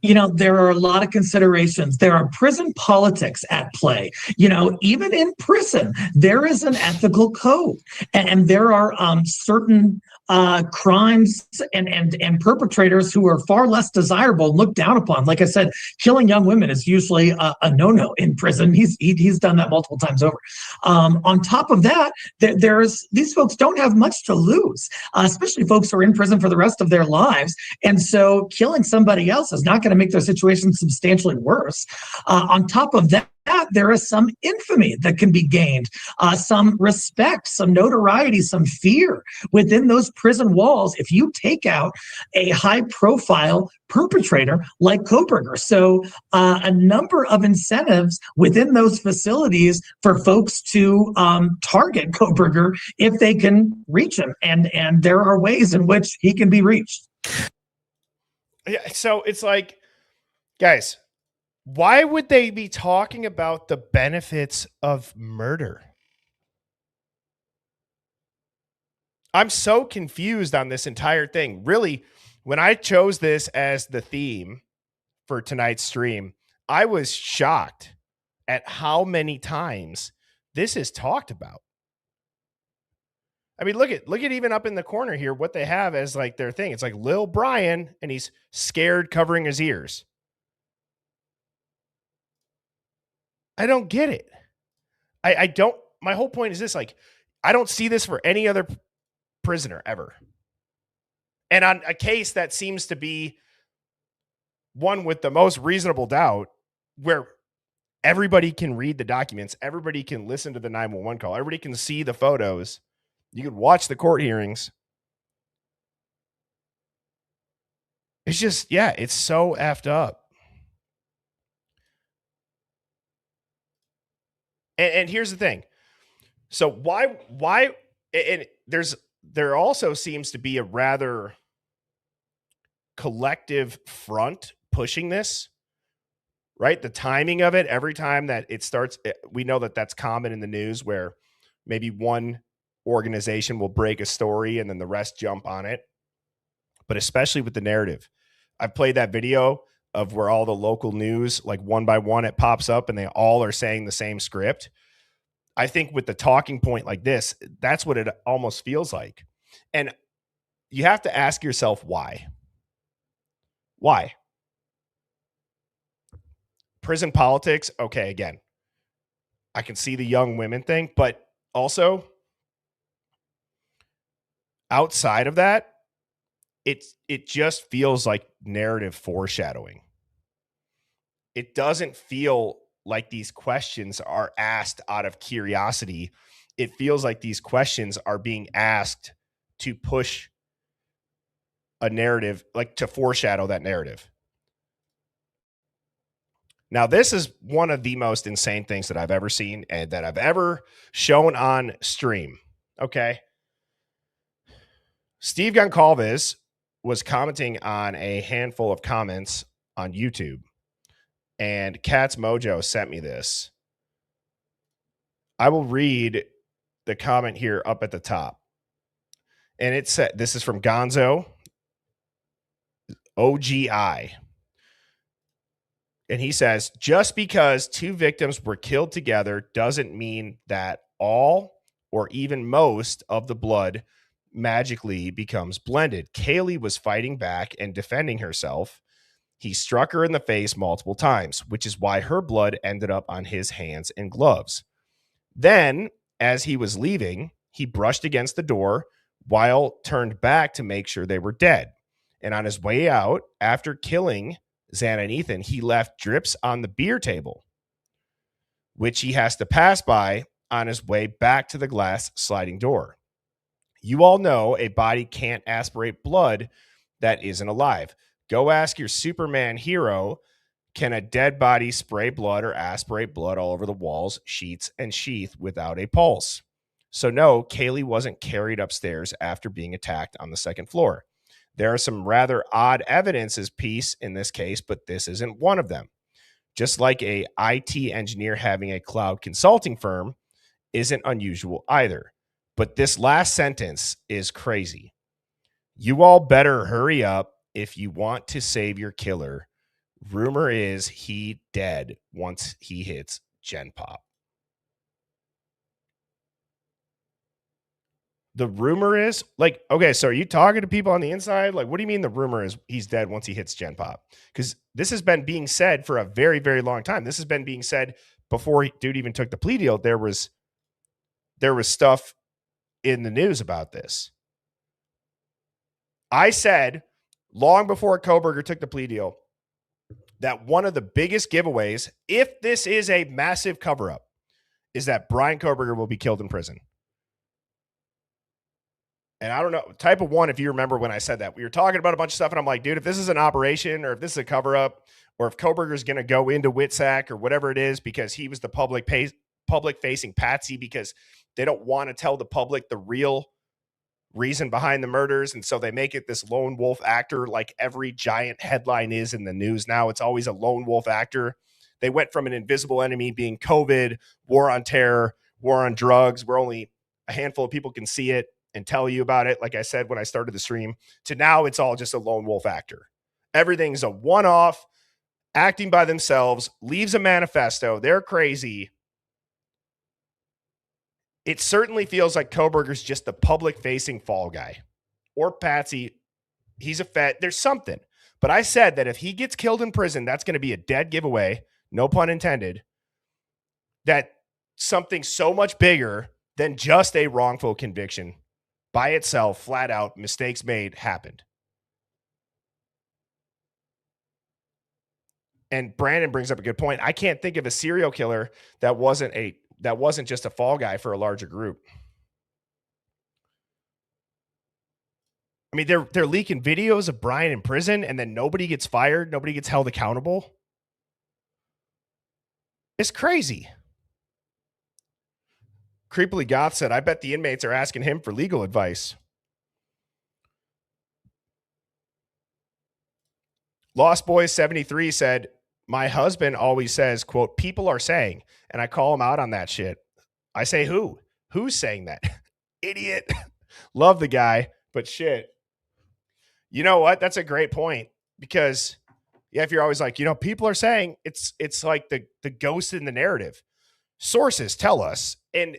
There are a lot of considerations. There are prison politics at play. Even in prison, there is an ethical code, and there are certain crimes and perpetrators who are far less desirable and looked down upon. Like I said, killing young women is usually a no-no in prison. He's done that multiple times over. On top of that, these folks don't have much to lose, especially folks who are in prison for the rest of their lives. And so killing somebody else is not going to make their situation substantially worse. On top of that, there is some infamy that can be gained, some respect, some notoriety, some fear within those prison walls if you take out a high-profile perpetrator like Kohberger. So a number of incentives within those facilities for folks to target Kohberger if they can reach him. And there are ways in which he can be reached. Yeah, so it's like, guys, why would they be talking about the benefits of murder? I'm so confused on this entire thing. Really, when I chose this as the theme for tonight's stream, I was shocked at how many times this is talked about. I mean, look at even up in the corner here, what they have as like their thing. It's like Lil Brian, and he's scared covering his ears. I don't get it. I don't, my whole point is this, like, I don't see this for any other prisoner ever. And on a case that seems to be one with the most reasonable doubt, where everybody can read the documents, everybody can listen to the 911 call, everybody can see the photos, you can watch the court hearings. It's just, yeah, it's so effed up. And here's the thing. So why, and there also seems to be a rather collective front pushing this, right? The timing of it, every time that it starts, we know that that's common in the news where maybe one organization will break a story and then the rest jump on it, but especially with the narrative. I've played that video of where all the local news, like one by one, it pops up and they all are saying the same script. I think with the talking point like this, that's what it almost feels like. And you have to ask yourself why. Why? Prison politics, okay, again, I can see the young women thing, but also outside of that, it just feels like narrative foreshadowing. It doesn't feel like these questions are asked out of curiosity. It feels like these questions are being asked to push a narrative, like to foreshadow that narrative. Now, this is one of the most insane things that I've ever seen and that I've ever shown on stream. Okay. Steve Goncalves was commenting on a handful of comments on YouTube, and Cat's Mojo sent me this. I will read the comment here up at the top. And it said, this is from Gonzo OGI. And he says, just because two victims were killed together doesn't mean that all or even most of the blood magically becomes blended. Kaylee was fighting back and defending herself. He struck her in the face multiple times, which is why her blood ended up on his hands and gloves. Then, as he was leaving, he brushed against the door while turned back to make sure they were dead. And on his way out, after killing Xana and Ethan, he left drips on the beer table, which he has to pass by on his way back to the glass sliding door. You all know a body can't aspirate blood that isn't alive. Go ask your Superman hero, can a dead body spray blood or aspirate blood all over the walls, sheets, and sheath without a pulse? So no, Kaylee wasn't carried upstairs after being attacked on the second floor. There are some rather odd evidences piece in this case, but this isn't one of them. Just like a IT engineer having a cloud consulting firm isn't unusual either. But this last sentence is crazy. You all better hurry up if you want to save your killer. Rumor is he dead once he hits Gen Pop. The rumor is, like, okay, so are you talking to people on the inside? Like, what do you mean the rumor is he's dead once he hits Gen Pop? Because this has been being said for a very, very long time. This has been being said before dude even took the plea deal. There was stuff in the news about this. I said long before Koberger took the plea deal that one of the biggest giveaways, if this is a massive cover-up, is that Brian Koberger will be killed in prison. And I don't know, type of one, if you remember when I said that, we were talking about a bunch of stuff, and I'm like, dude, if this is an operation or if this is a cover-up or if Koberger's going to go into Witsack or whatever it is because he was the public-facing patsy because they don't want to tell the public the real reason behind the murders, and so they make it this lone wolf actor like every giant headline is in the news now. It's always a lone wolf actor. They went from an invisible enemy being COVID, war on terror, war on drugs, where only a handful of people can see it and tell you about it, like I said when I started the stream, to now it's all just a lone wolf actor. Everything's a one-off, acting by themselves, leaves a manifesto, they're crazy. It certainly feels like Koberger's just the public-facing fall guy. Or Patsy, he's a Fed, there's something. But I said that if he gets killed in prison, that's going to be a dead giveaway, no pun intended, that something so much bigger than just a wrongful conviction by itself, flat out, mistakes made, happened. And Brandon brings up a good point. I can't think of a serial killer that wasn't just a fall guy for a larger group. I mean, they're leaking videos of Brian in prison, and then nobody gets fired, nobody gets held accountable. It's crazy. Creepily Goth said, I bet the inmates are asking him for legal advice. Lost Boys 73 said, my husband always says, quote, people are saying, and I call him out on that shit. I say, who? Who's saying that? idiot. Love the guy, but shit. You know what? That's a great point because if you're always like, people are saying it's like the ghost in the narrative. Sources tell us, and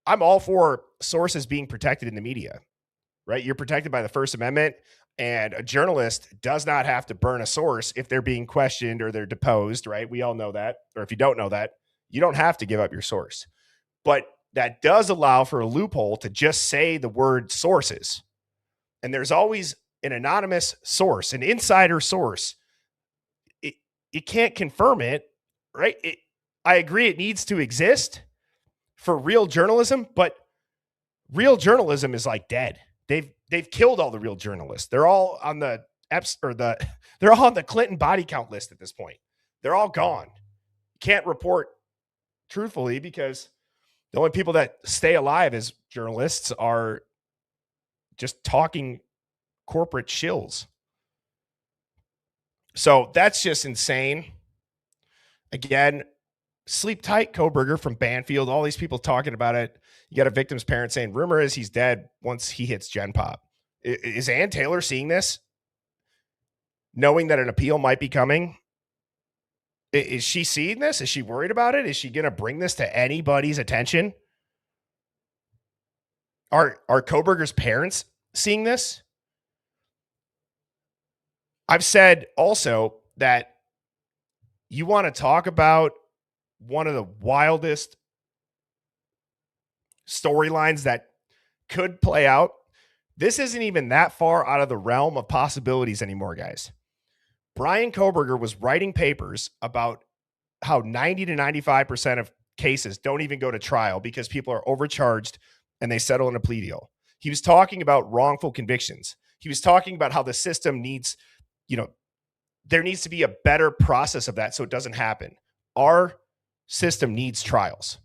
I'm all for sources being protected in the media, right? You're protected by the First Amendment, and a journalist does not have to burn a source if they're being questioned or they're deposed, right? We all know that. Or if you don't know that, you don't have to give up your source. But that does allow for a loophole to just say the word sources. And there's always an anonymous source, an insider source. You can't confirm it, right? I agree it needs to exist for real journalism, but real journalism is like dead. They've killed all the real journalists. They're all on the they're all on the Clinton body count list at this point. They're all gone. You can't report truthfully because the only people that stay alive as journalists are just talking corporate shills. So that's just insane. Again, sleep tight, Koberger from Banfield. All these people talking about it. You got a victim's parent saying, rumor is he's dead once he hits Gen Pop. Is Ann Taylor seeing this? Knowing that an appeal might be coming? Is she seeing this? Is she worried about it? Is she going to bring this to anybody's attention? Are Koberger's parents seeing this? I've said also that you want to talk about one of the wildest storylines that could play out. This isn't even that far out of the realm of possibilities anymore, guys. Brian Koberger was writing papers about how 90 to 95% of cases don't even go to trial because people are overcharged and they settle in a plea deal. He was talking about wrongful convictions. He was talking about how the system needs, there needs to be a better process of that so it doesn't happen. Our system needs trials.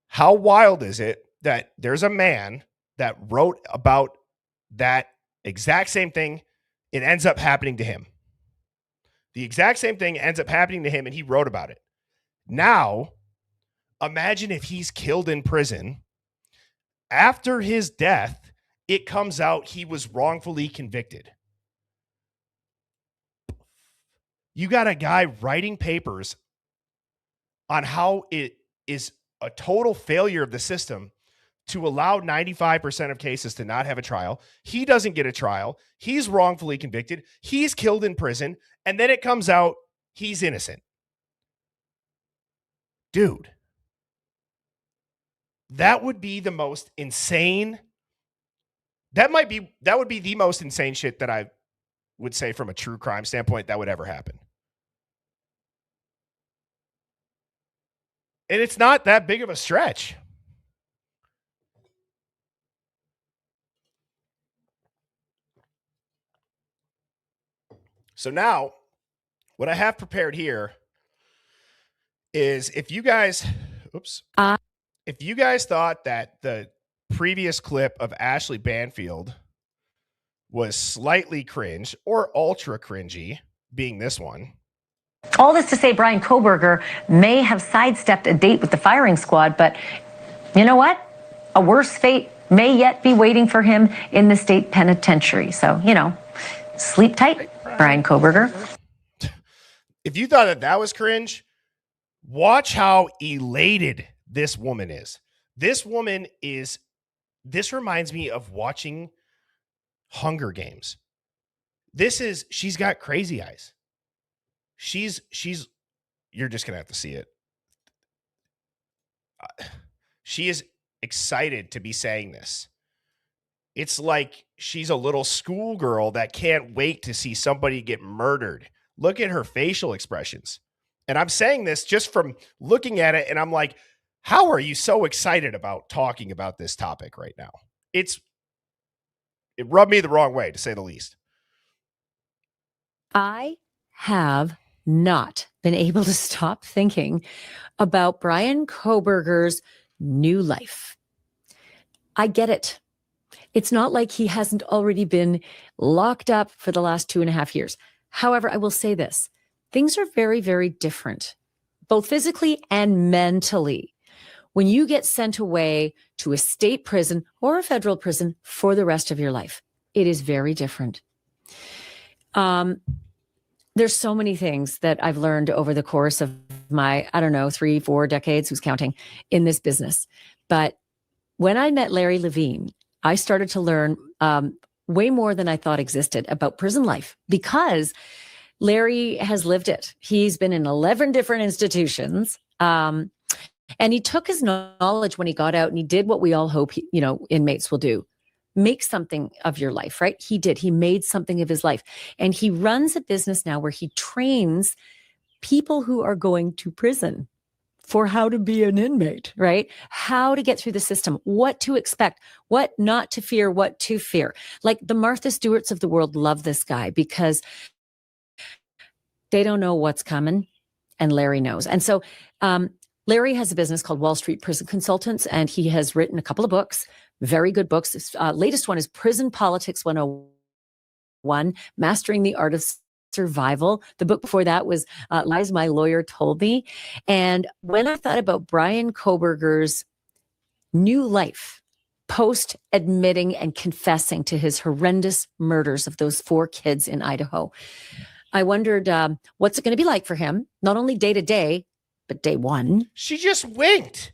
How wild is it that there's a man that wrote about that exact same thing? It ends up happening to him. The exact same thing ends up happening to him, and he wrote about it. Now, imagine if he's killed in prison. After his death, it comes out he was wrongfully convicted. You got a guy writing papers on how it is a total failure of the system to allow 95% of cases to not have a trial. He doesn't get a trial. He's wrongfully convicted. He's killed in prison. And then it comes out he's innocent. Dude, that would be the most insane. That would be the most insane shit that I would say from a true crime standpoint that would ever happen. And it's not that big of a stretch. So now, what I have prepared here is if you guys thought that the previous clip of Ashley Banfield was slightly cringe or ultra cringy, being this one. All this to say Brian Koberger may have sidestepped a date with the firing squad, but you know what? A worse fate may yet be waiting for him in the state penitentiary. So, sleep tight, Brian Koberger. If you thought that was cringe, watch how elated this woman is. This reminds me of watching Hunger Games. She's got crazy eyes. You're just going to have to see it. She is excited to be saying this. It's like she's a little schoolgirl that can't wait to see somebody get murdered. Look at her facial expressions. And I'm saying this just from looking at it, and I'm like, how are you so excited about talking about this topic right now? It rubbed me the wrong way, to say the least. I have not been able to stop thinking about Brian Koberger's new life. I get it. It's not like he hasn't already been locked up for the last 2.5 years. However, I will say this. Things are very, very different, both physically and mentally, when you get sent away to a state prison or a federal prison for the rest of your life. It is very different. There's so many things that I've learned over the course of my, 3-4 decades, who's counting, in this business. But when I met Larry Levine, I started to learn way more than I thought existed about prison life, because Larry has lived it. He's been in 11 different institutions. And he took his knowledge when he got out and he did what we all hope, inmates will do. Make something of your life, right? He did. He made something of his life. And he runs a business now where he trains people who are going to prison for how to be an inmate, right? How to get through the system, what to expect, what not to fear, what to fear. Like the Martha Stewarts of the world love this guy because they don't know what's coming, and Larry knows. And so Larry has a business called Wall Street Prison Consultants, and he has written a couple of books, very good books. His latest one is Prison Politics 101, Mastering the Art of Survival. The book before that was Lies My Lawyer Told Me. And when I thought about Bryan Kohberger's new life, post admitting and confessing to his horrendous murders of those 4 kids in Idaho, I wondered, what's it going to be like for him? Not only day to day, but day one. She just winked.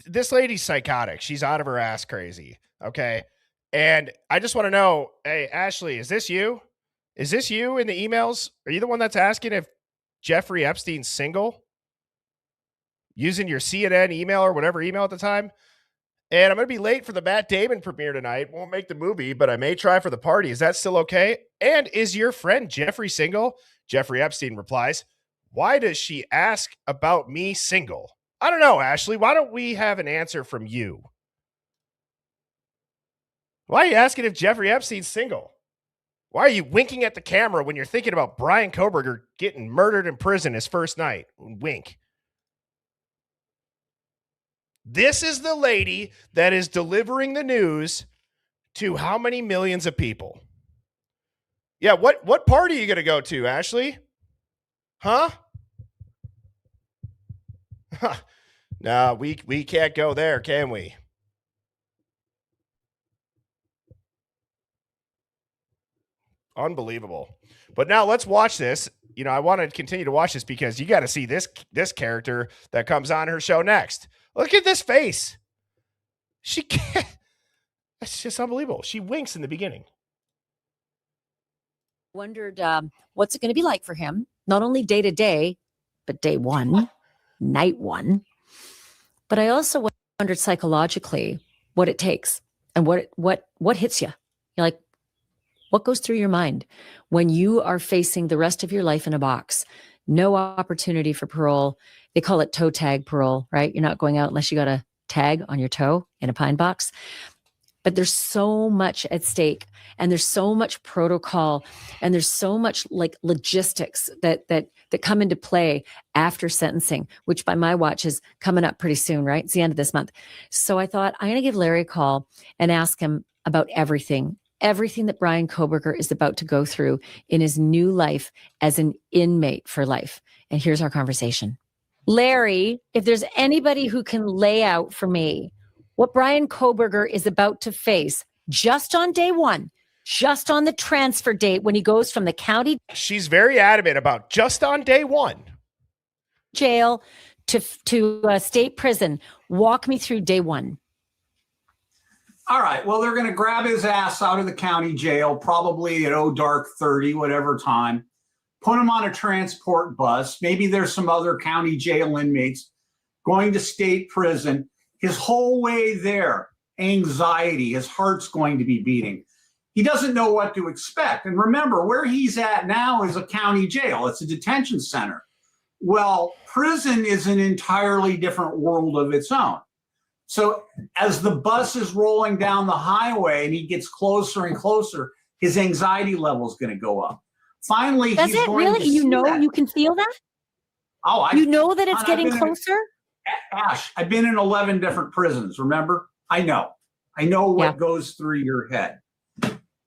This lady's psychotic. She's out of her ass crazy. Okay. And I just want to know, hey, Ashley, is this you? Is this you in the emails? Are you the one that's asking if Jeffrey Epstein's single? Using your CNN email or whatever email at the time? And I'm going to be late for the Matt Damon premiere tonight. Won't make the movie, but I may try for the party. Is that still okay? And is your friend Jeffrey single? Jeffrey Epstein replies, why does she ask about me single? I don't know, Ashley. Why don't we have an answer from you? Why are you asking if Jeffrey Epstein's single? Why are you winking at the camera when you're thinking about Bryan Kohberger getting murdered in prison his first night? Wink. This is the lady that is delivering the news to how many millions of people? Yeah, what party are you going to go to, Ashley? Huh? No, we can't go there, can we? Unbelievable. But now let's watch this. I want to continue to watch this because you got to see this character that comes on her show next. Look at this face. She can't. That's just unbelievable. She winks in the beginning. Wondered, what's it going to be like for him? Not only day to day, but day one, night one. But I also wondered psychologically what it takes and what hits you. You're like, what goes through your mind when you are facing the rest of your life in a box? No opportunity for parole. They call it toe tag parole, right? You're not going out unless you got a tag on your toe in a pine box. But there's so much at stake, and there's so much protocol, and there's so much like logistics that come into play after sentencing, which by my watch is coming up pretty soon, right? It's the end of this month. So I thought I'm going to give Larry a call and ask him about everything that Bryan Kohberger is about to go through in his new life as an inmate for life. And here's our conversation. Larry, if there's anybody who can lay out for me what Bryan Kohberger is about to face just on day one, just on the transfer date when he goes from the county. She's very adamant about just on day one. Jail to state prison. Walk me through day one. All right. Well, they're going to grab his ass out of the county jail, probably at dark 30, whatever time, put him on a transport bus. Maybe there's some other county jail inmates going to state prison. His whole way there, anxiety, his heart's going to be beating. He doesn't know what to expect. And remember, where he's at now is a county jail. It's a detention center. Well, prison is an entirely different world of its own. So as the bus is rolling down the highway and he gets closer and closer, his anxiety level is going to go up. Finally, does it really? You can feel that? Oh, you know that it's getting closer? Ash, I've been in 11 different prisons, remember? I know what goes through your head.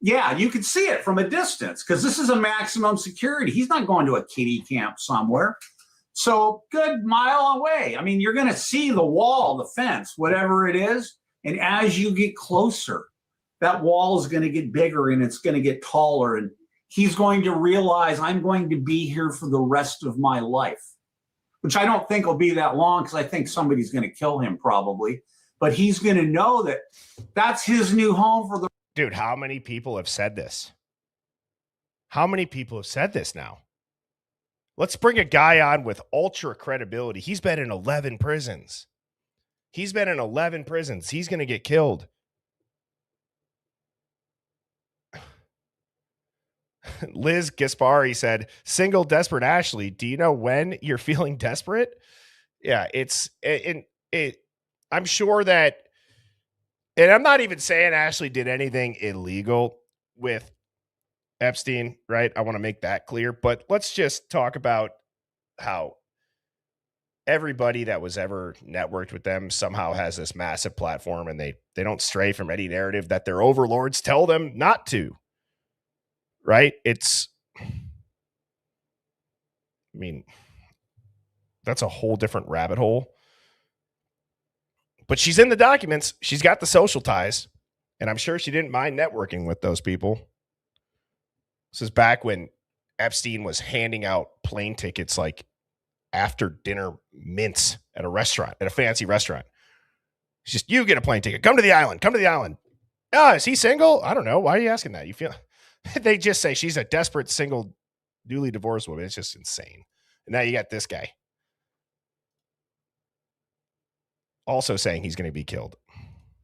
Yeah, you can see it from a distance because this is a maximum security. He's not going to a kiddie camp somewhere. So good mile away. I mean, you're going to see the wall, the fence, whatever it is. And as you get closer, that wall is going to get bigger and it's going to get taller. And he's going to realize I'm going to be here for the rest of my life, which I don't think will be that long because I think somebody's going to kill him probably. But he's going to know that that's his new home for the. Dude, how many people have said this? How many people have said this now? Let's bring a guy on with ultra credibility. He's been in 11 prisons. He's been in 11 prisons. He's going to get killed. Liz Gaspari said, single desperate Ashley, do you know when you're feeling desperate? Yeah, I'm sure that, and I'm not even saying Ashley did anything illegal with Epstein, right? I want to make that clear, but let's just talk about how everybody that was ever networked with them somehow has this massive platform and they don't stray from any narrative that their overlords tell them not to. Right? I mean, that's a whole different rabbit hole. But she's in the documents. She's got the social ties. And I'm sure she didn't mind networking with those people. This is back when Epstein was handing out plane tickets like after dinner mints at a restaurant, at a fancy restaurant. It's just, you get a plane ticket. Come to the island. Come to the island. Oh, is he single? I don't know. Why are you asking that? You feel... They just say she's a desperate, single, newly divorced woman. It's just insane. And now you got this guy also saying he's going to be killed.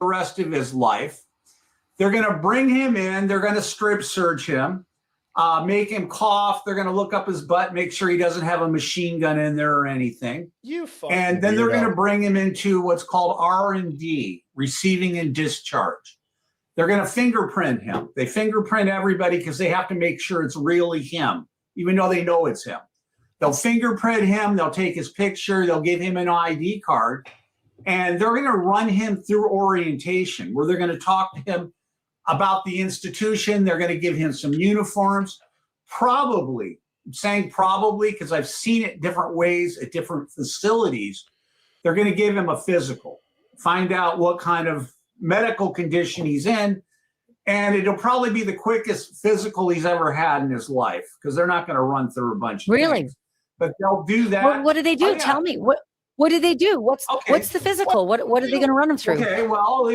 The rest of his life. They're going to bring him in. They're going to strip search him, make him cough. They're going to look up his butt, make sure he doesn't have a machine gun in there or anything. And then they're going to bring him into what's called R&D, receiving and discharge. They're going to fingerprint him. They fingerprint everybody because they have to make sure it's really him, even though they know it's him. They'll fingerprint him. They'll take his picture. They'll give him an ID card. And they're going to run him through orientation where they're going to talk to him about the institution. They're going to give him some uniforms. Probably, I'm saying probably because I've seen it different ways at different facilities. They're going to give him a physical, find out what kind of medical condition he's in, and it'll probably be the quickest physical he's ever had in his life because they're not going to run through a bunch of things. But they'll do that. What do they do? Oh, yeah. Tell me. What do they do? What's the physical? What are they going to run him through? Okay, well,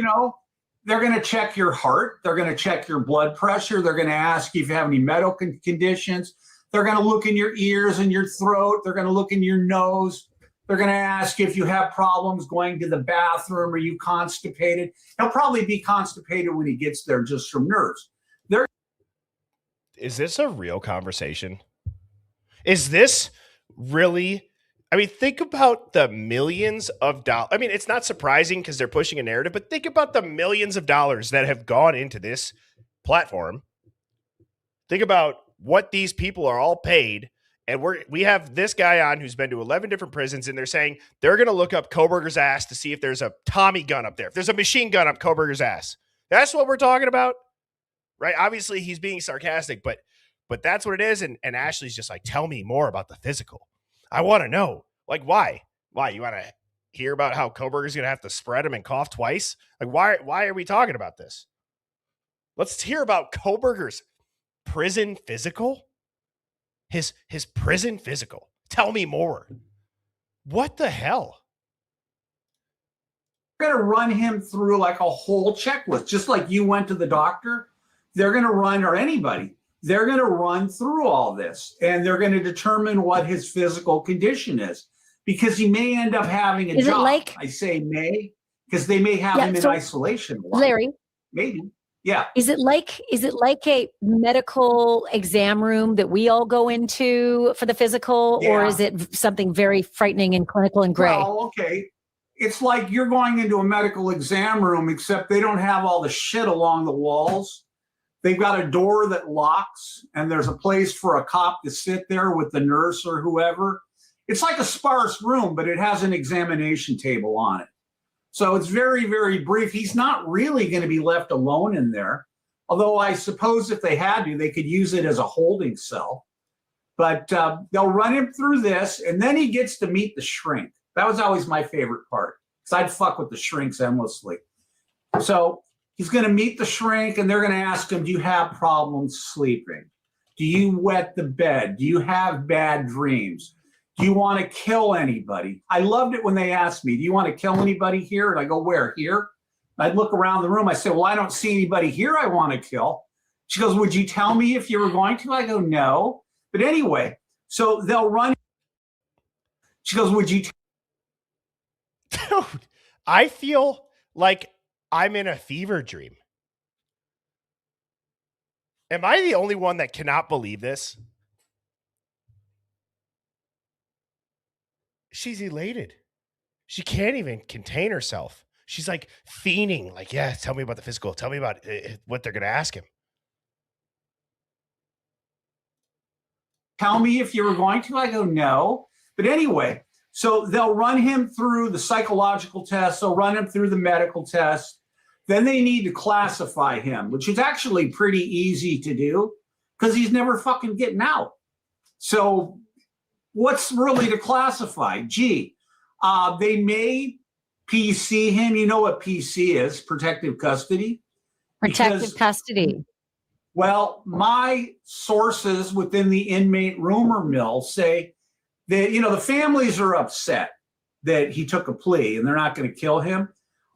they're going to check your heart. They're going to check your blood pressure. They're going to ask you if you have any medical conditions. They're going to look in your ears and your throat. They're going to look in your nose. They're going to ask if you have problems going to the bathroom. Are you constipated? He'll probably be constipated when he gets there just from nerves. Is this a real conversation? Is this really... I mean, think about the millions of dollars. I mean, it's not surprising because they're pushing a narrative, but think about the millions of dollars that have gone into this platform. Think about what these people are all paid. And we have this guy on who's been to 11 different prisons, and they're saying they're going to look up Koberger's ass to see if there's a Tommy gun up there, if there's a machine gun up Koberger's ass. That's what we're talking about, right? Obviously, he's being sarcastic, but that's what it is. And Ashley's just like, tell me more about the physical. I want to know, like, why? Why? You want to hear about how Koberger's going to have to spread him and cough twice? Like, why are we talking about this? Let's hear about Koberger's prison physical. His prison physical. Tell me more. What the hell? They're going to run him through like a whole checklist, just like you went to the doctor. They're going to run, or anybody, they're going to run through all this, and they're going to determine what his physical condition is, because he may end up having a job. I say may, because they may have him in isolation. Larry, maybe. Yeah. Is it like a medical exam room that we all go into for the physical, or is it something very frightening and clinical and gray? Well, okay. It's like you're going into a medical exam room, except they don't have all the shit along the walls. They've got a door that locks, and there's a place for a cop to sit there with the nurse or whoever. It's like a sparse room, but it has an examination table on it. So it's very, very brief. He's not really going to be left alone in there. Although I suppose if they had to, they could use it as a holding cell. But they'll run him through this, and then he gets to meet the shrink. That was always my favorite part, because I'd fuck with the shrinks endlessly. So he's going to meet the shrink, and they're going to ask him, do you have problems sleeping? Do you wet the bed? Do you have bad dreams? Do you want to kill anybody? I loved it when they asked me, do you want to kill anybody here? And I go, where? Here? I'd look around the room. I said, well, I don't see anybody here I want to kill. She goes, would you tell me if you were going to? I go, no. But anyway, so they'll run. She goes, would you? Dude, I feel like I'm in a fever dream. Am I the only one that cannot believe this? She's elated. She can't even contain herself. She's like fiending, like, yeah, tell me about the physical. Tell me about what they're going to ask him. Tell me if you were going to. I go, no. But anyway, so they'll run him through the psychological test. They'll run him through the medical test. Then they need to classify him, which is actually pretty easy to do because he's never fucking getting out. So what's really to classify? Gee, they may PC him. You know what PC is, protective custody. Protective custody. Well, my sources within the inmate rumor mill say that, the families are upset that he took a plea and they're not going to kill him.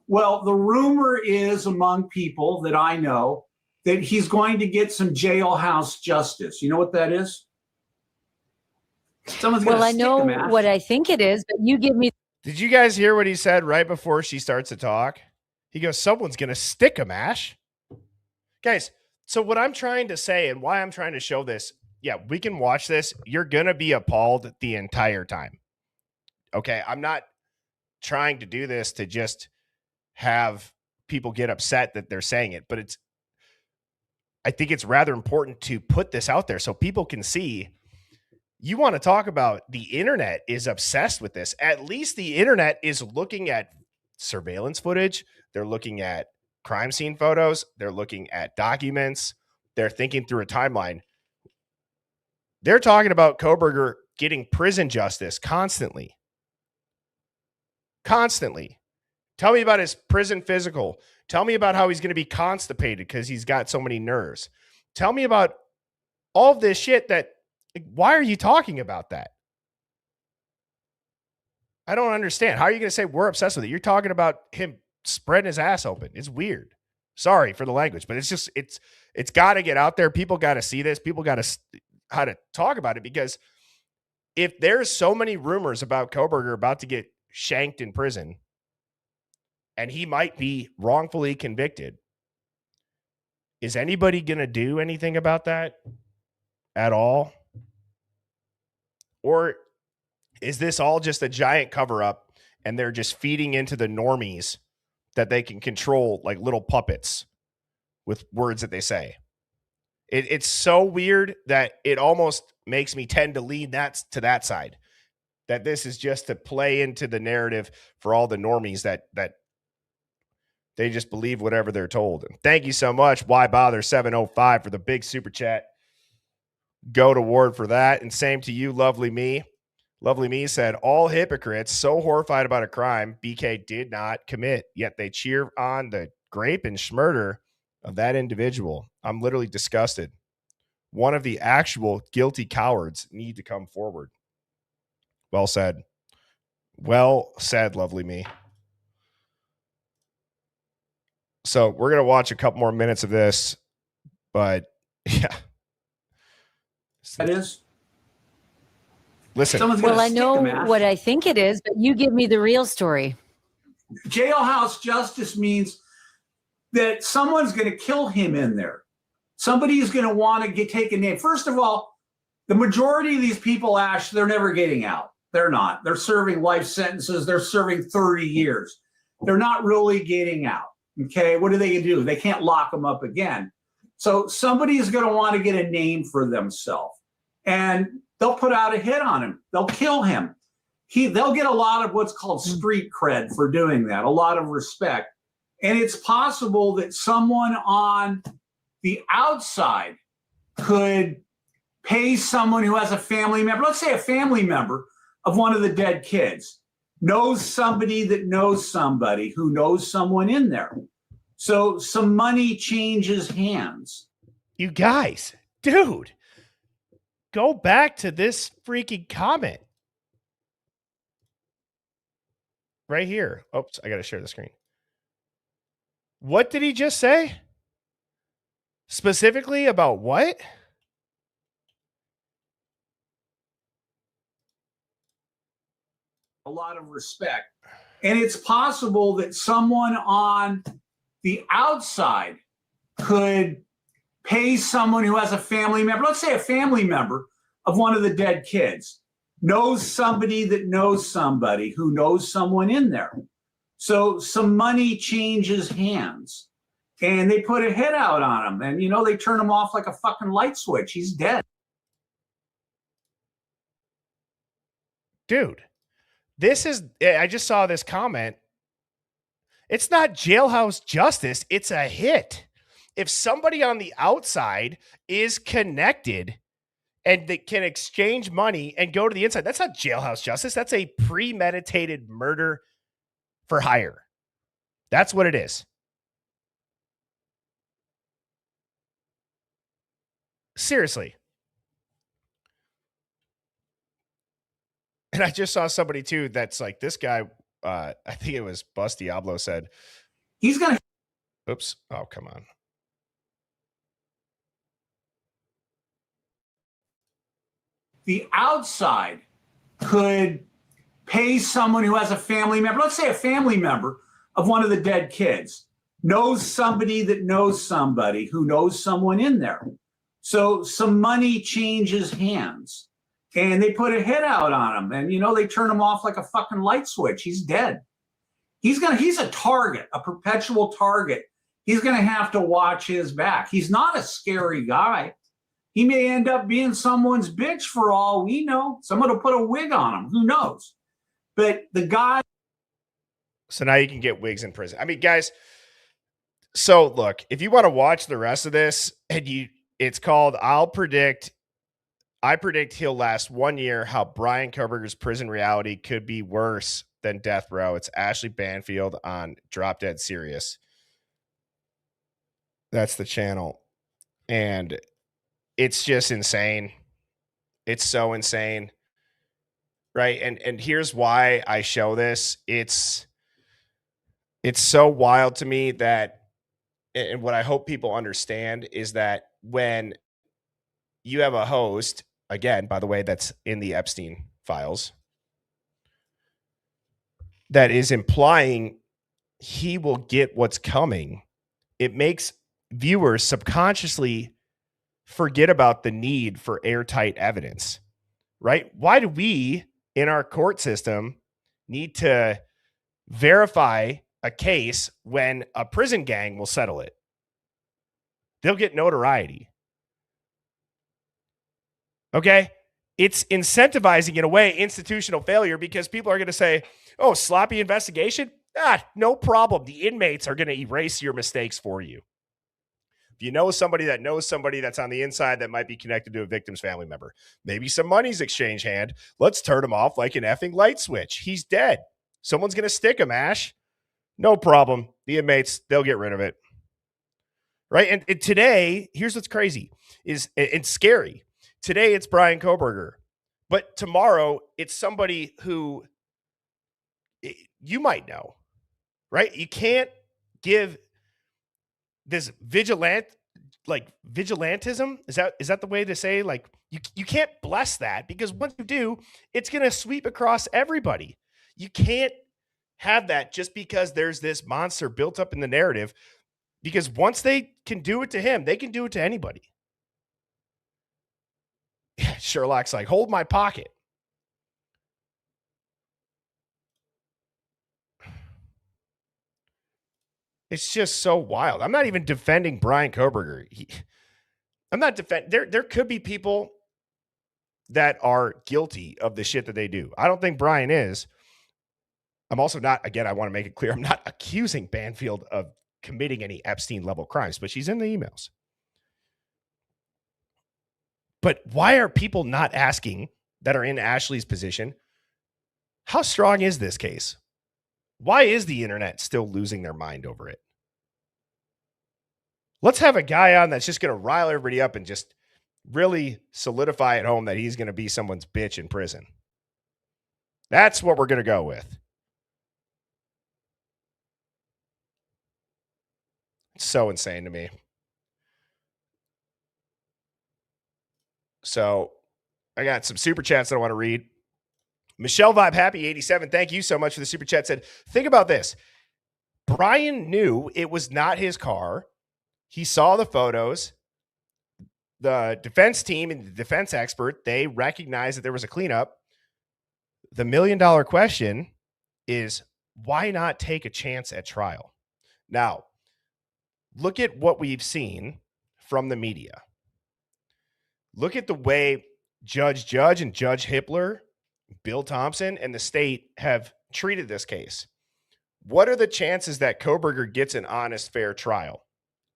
Well, the rumor is among people that I know that he's going to get some jailhouse justice. You know what that is? Well, I know what I think it is, but you give me. Did you guys hear what he said right before she starts to talk? He goes, someone's going to stick him, Ash. Guys, so what I'm trying to say and why I'm trying to show this, yeah, we can watch this. You're going to be appalled the entire time. Okay, I'm not trying to do this to just have people get upset that they're saying it, but I think it's rather important to put this out there so people can see. You want to talk about the internet is obsessed with this. At least the internet is looking at surveillance footage. They're looking at crime scene photos. They're looking at documents. They're thinking through a timeline. They're talking about Kohberger getting prison justice constantly. Constantly. Tell me about his prison physical. Tell me about how he's going to be constipated because he's got so many nerves. Tell me about all of this shit that, why are you talking about that? I don't understand. How are you going to say we're obsessed with it? You're talking about him spreading his ass open. It's weird. Sorry for the language, but it's got to get out there. People got to see this. People got to how to talk about it, because if there's so many rumors about Kohberger about to get shanked in prison and he might be wrongfully convicted, is anybody going to do anything about that at all? Or is this all just a giant cover up and they're just feeding into the normies that they can control like little puppets with words that they say? It's so weird that it almost makes me tend to lean to that side, that this is just to play into the narrative for all the normies that they just believe whatever they're told. And thank you so much, Why Bother 705, for the big super chat. Go to Ward for that. And same to you, Lovely Me. Lovely Me said, all hypocrites so horrified about a crime BK did not commit, yet they cheer on the grape and schmurder of that individual. I'm literally disgusted. One of the actual guilty cowards need to come forward. Well said. Well said, Lovely Me. So we're going to watch a couple more minutes of this, but yeah. That is. Listen. Well, I know what I think it is, but you give me the real story. Jailhouse justice means that someone's going to kill him in there. Somebody is going to want to take a name. First of all, the majority of these people, Ash, they're never getting out. They're not. They're serving life sentences. They're serving 30 years. They're not really getting out. Okay, what are they going to do? They can't lock them up again. So somebody is going to want to get a name for themselves. And they'll put out a hit on him. They'll kill him. They'll get a lot of what's called street cred for doing that, a lot of respect. And it's possible that someone on the outside could pays someone who has a family member, let's say a family member of one of the dead kids, knows somebody that knows somebody who knows someone in there. So some money changes hands. You guys, dude, go back to this freaking comment. Right here. Oops, I got to share the screen. What did he just say? Specifically about what? A lot of respect. And it's possible that someone on the outside could pay someone who has a family member, let's say a family member of one of the dead kids, knows somebody that knows somebody who knows someone in there. So some money changes hands. And they put a hit out on him. And, you know, they turn him off like a fucking light switch. He's dead. Dude, this is, I just saw this comment. It's not jailhouse justice. It's a hit. If somebody on the outside is connected and they can exchange money and go to the inside, that's not jailhouse justice. That's a premeditated murder for hire. That's what it is. Seriously. And I just saw somebody too that's like, this guy, I think it was Bus Diablo, said he's going to. Oops. Oh, come on. The outside could pay someone who has a family member, let's say a family member of one of the dead kids, knows somebody that knows somebody who knows someone in there. So some money changes hands. And they put a hit out on him. And, you know, they turn him off like a fucking light switch. He's dead. He's a target, a perpetual target. He's going to have to watch his back. He's not a scary guy. He may end up being someone's bitch for all we know. Someone will put a wig on him. Who knows? But the guy. So now you can get wigs in prison. I mean, guys. So look, if you want to watch the rest of this, and it's called I predict he'll last 1 year. How Brian Koberger's prison reality could be worse than death row. It's Ashley Banfield on Drop Dead Serious. That's the channel. And it's just insane. It's so insane. Right. And here's why I show this. It's so wild to me that, and what I hope people understand is that when you have a host, again, by the way, that's in the Epstein files, that is implying he will get what's coming, it makes viewers subconsciously forget about the need for airtight evidence, right? Why do we in our court system need to verify a case when a prison gang will settle it? They'll get notoriety. Okay? It's incentivizing, in a way, institutional failure, because people are going to say, oh, sloppy investigation? No problem. The inmates are going to erase your mistakes for you. If you know somebody that knows somebody that's on the inside that might be connected to a victim's family member, maybe some money's exchanged hand, let's turn him off like an effing light switch. He's dead. Someone's going to stick him, Ash. No problem. The inmates, they'll get rid of it. Right? And today, here's what's crazy, and scary. Today, it's Brian Koberger. But tomorrow, it's somebody who you might know, right? You can't give this vigilantism. Is that the way to say, like, you can't bless that, because once you do, it's going to sweep across everybody. You can't have that just because there's this monster built up in the narrative, because once they can do it to him, they can do it to anybody. Sherlock's like, hold my pocket. It's just so wild. I'm not even defending Brian Koberger. I'm not defending. There could be people that are guilty of the shit that they do. I don't think Brian is. I'm also not, again, I want to make it clear, I'm not accusing Banfield of committing any Epstein level crimes, but she's in the emails. But why are people not asking that are in Ashley's position, how strong is this case? Why is the internet still losing their mind over it? Let's have a guy on that's just going to rile everybody up and just really solidify at home that he's going to be someone's bitch in prison. That's what we're going to go with. It's so insane to me. So I got some super chats that I want to read. Michelle Vibe Happy 87, thank you so much for the super chat. Said, think about this. Brian knew it was not his car. He saw the photos. The defense team and the defense expert, they recognized that there was a cleanup. The $1 million question is, why not take a chance at trial? Now, look at what we've seen from the media. Look at the way Judge and Judge Hippler, Bill Thompson, and the state have treated this case. What are the chances that Kohberger gets an honest, fair trial?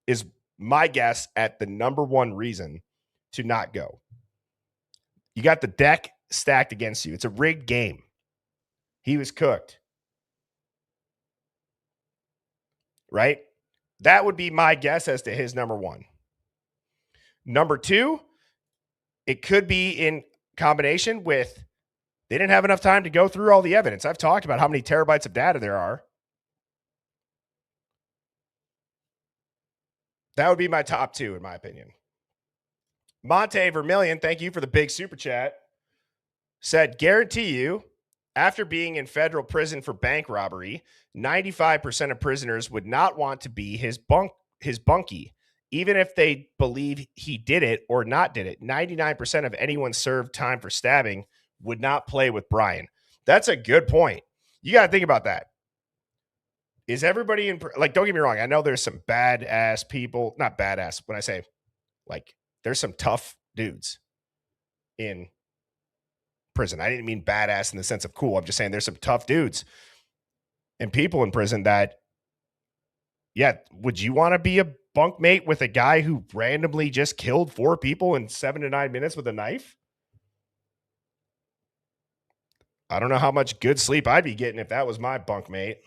Is my guess at the number one reason to not go. You got the deck stacked against you. It's a rigged game. He was cooked. Right? That would be my guess as to his number one. Number two, it could be in combination with they didn't have enough time to go through all the evidence. I've talked about how many terabytes of data there are. That would be my top two, in my opinion. Monte Vermillion, thank you for the big super chat. Said, guarantee you, after being in federal prison for bank robbery, 95% of prisoners would not want to be his bunkie, even if they believe he did it or not did it. 99% of anyone served time for stabbing would not play with Brian. That's a good point. You got to think about that. Is everybody in, like, don't get me wrong. I know there's some badass people, not badass. When I say, like, there's some tough dudes in prison. I didn't mean badass in the sense of cool. I'm just saying there's some tough dudes and people in prison that, yeah, would you want to be a bunkmate with a guy who randomly just killed 4 people in 7 to 9 minutes with a knife? I don't know how much good sleep I'd be getting if that was my bunkmate.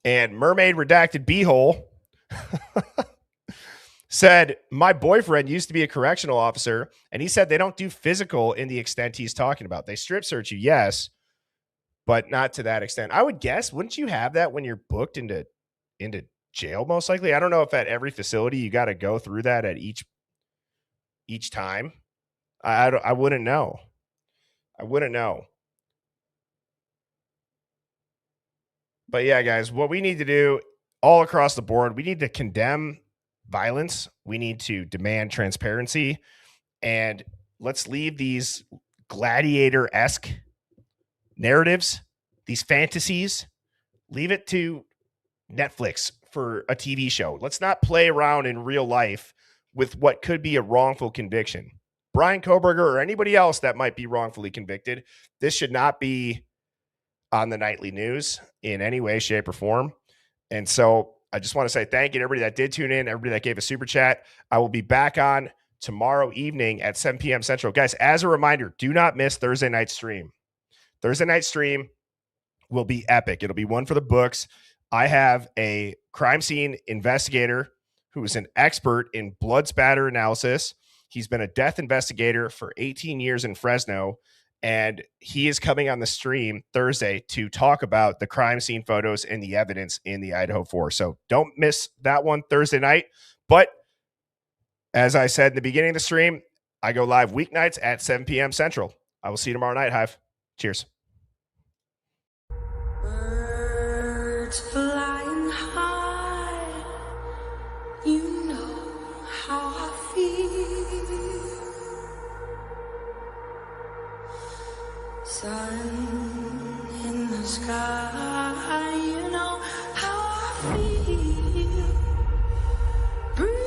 And Mermaid Redacted Beehole said, my boyfriend used to be a correctional officer, and he said they don't do physical in the extent he's talking about. They strip search you, yes, but not to that extent. I would guess, wouldn't you have that when you're booked into jail, most likely? I don't know if at every facility you got to go through that at each time. I wouldn't know. I wouldn't know. But yeah, guys, what we need to do all across the board, we need to condemn violence. We need to demand transparency. And let's leave these gladiator-esque narratives, these fantasies, leave it to Netflix for a TV show. Let's not play around in real life with what could be a wrongful conviction. Brian Kohberger or anybody else that might be wrongfully convicted, this should not be on the nightly news in any way, shape, or form. And so I just want to say thank you to everybody that did tune in, everybody that gave a super chat. I will be back on tomorrow evening at 7 p.m. Central. Guys, as a reminder, do not miss Thursday night stream. Thursday night stream will be epic. It'll be one for the books. I have a crime scene investigator who is an expert in blood spatter analysis. He's been a death investigator for 18 years in Fresno. And he is coming on the stream Thursday to talk about the crime scene photos and the evidence in the Idaho 4. So don't miss that one Thursday night. But as I said in the beginning of the stream, I go live weeknights at 7 p.m. Central. I will see you tomorrow night, Hive. Cheers. Birds flying high, you know how I feel. Sun in the sky, you know how I feel. Breeze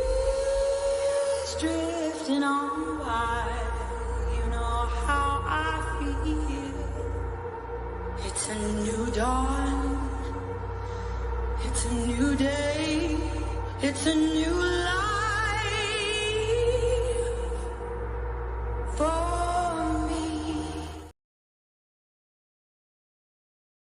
drifting on by, you know how I feel. It's a new dawn, it's a new day. It's a new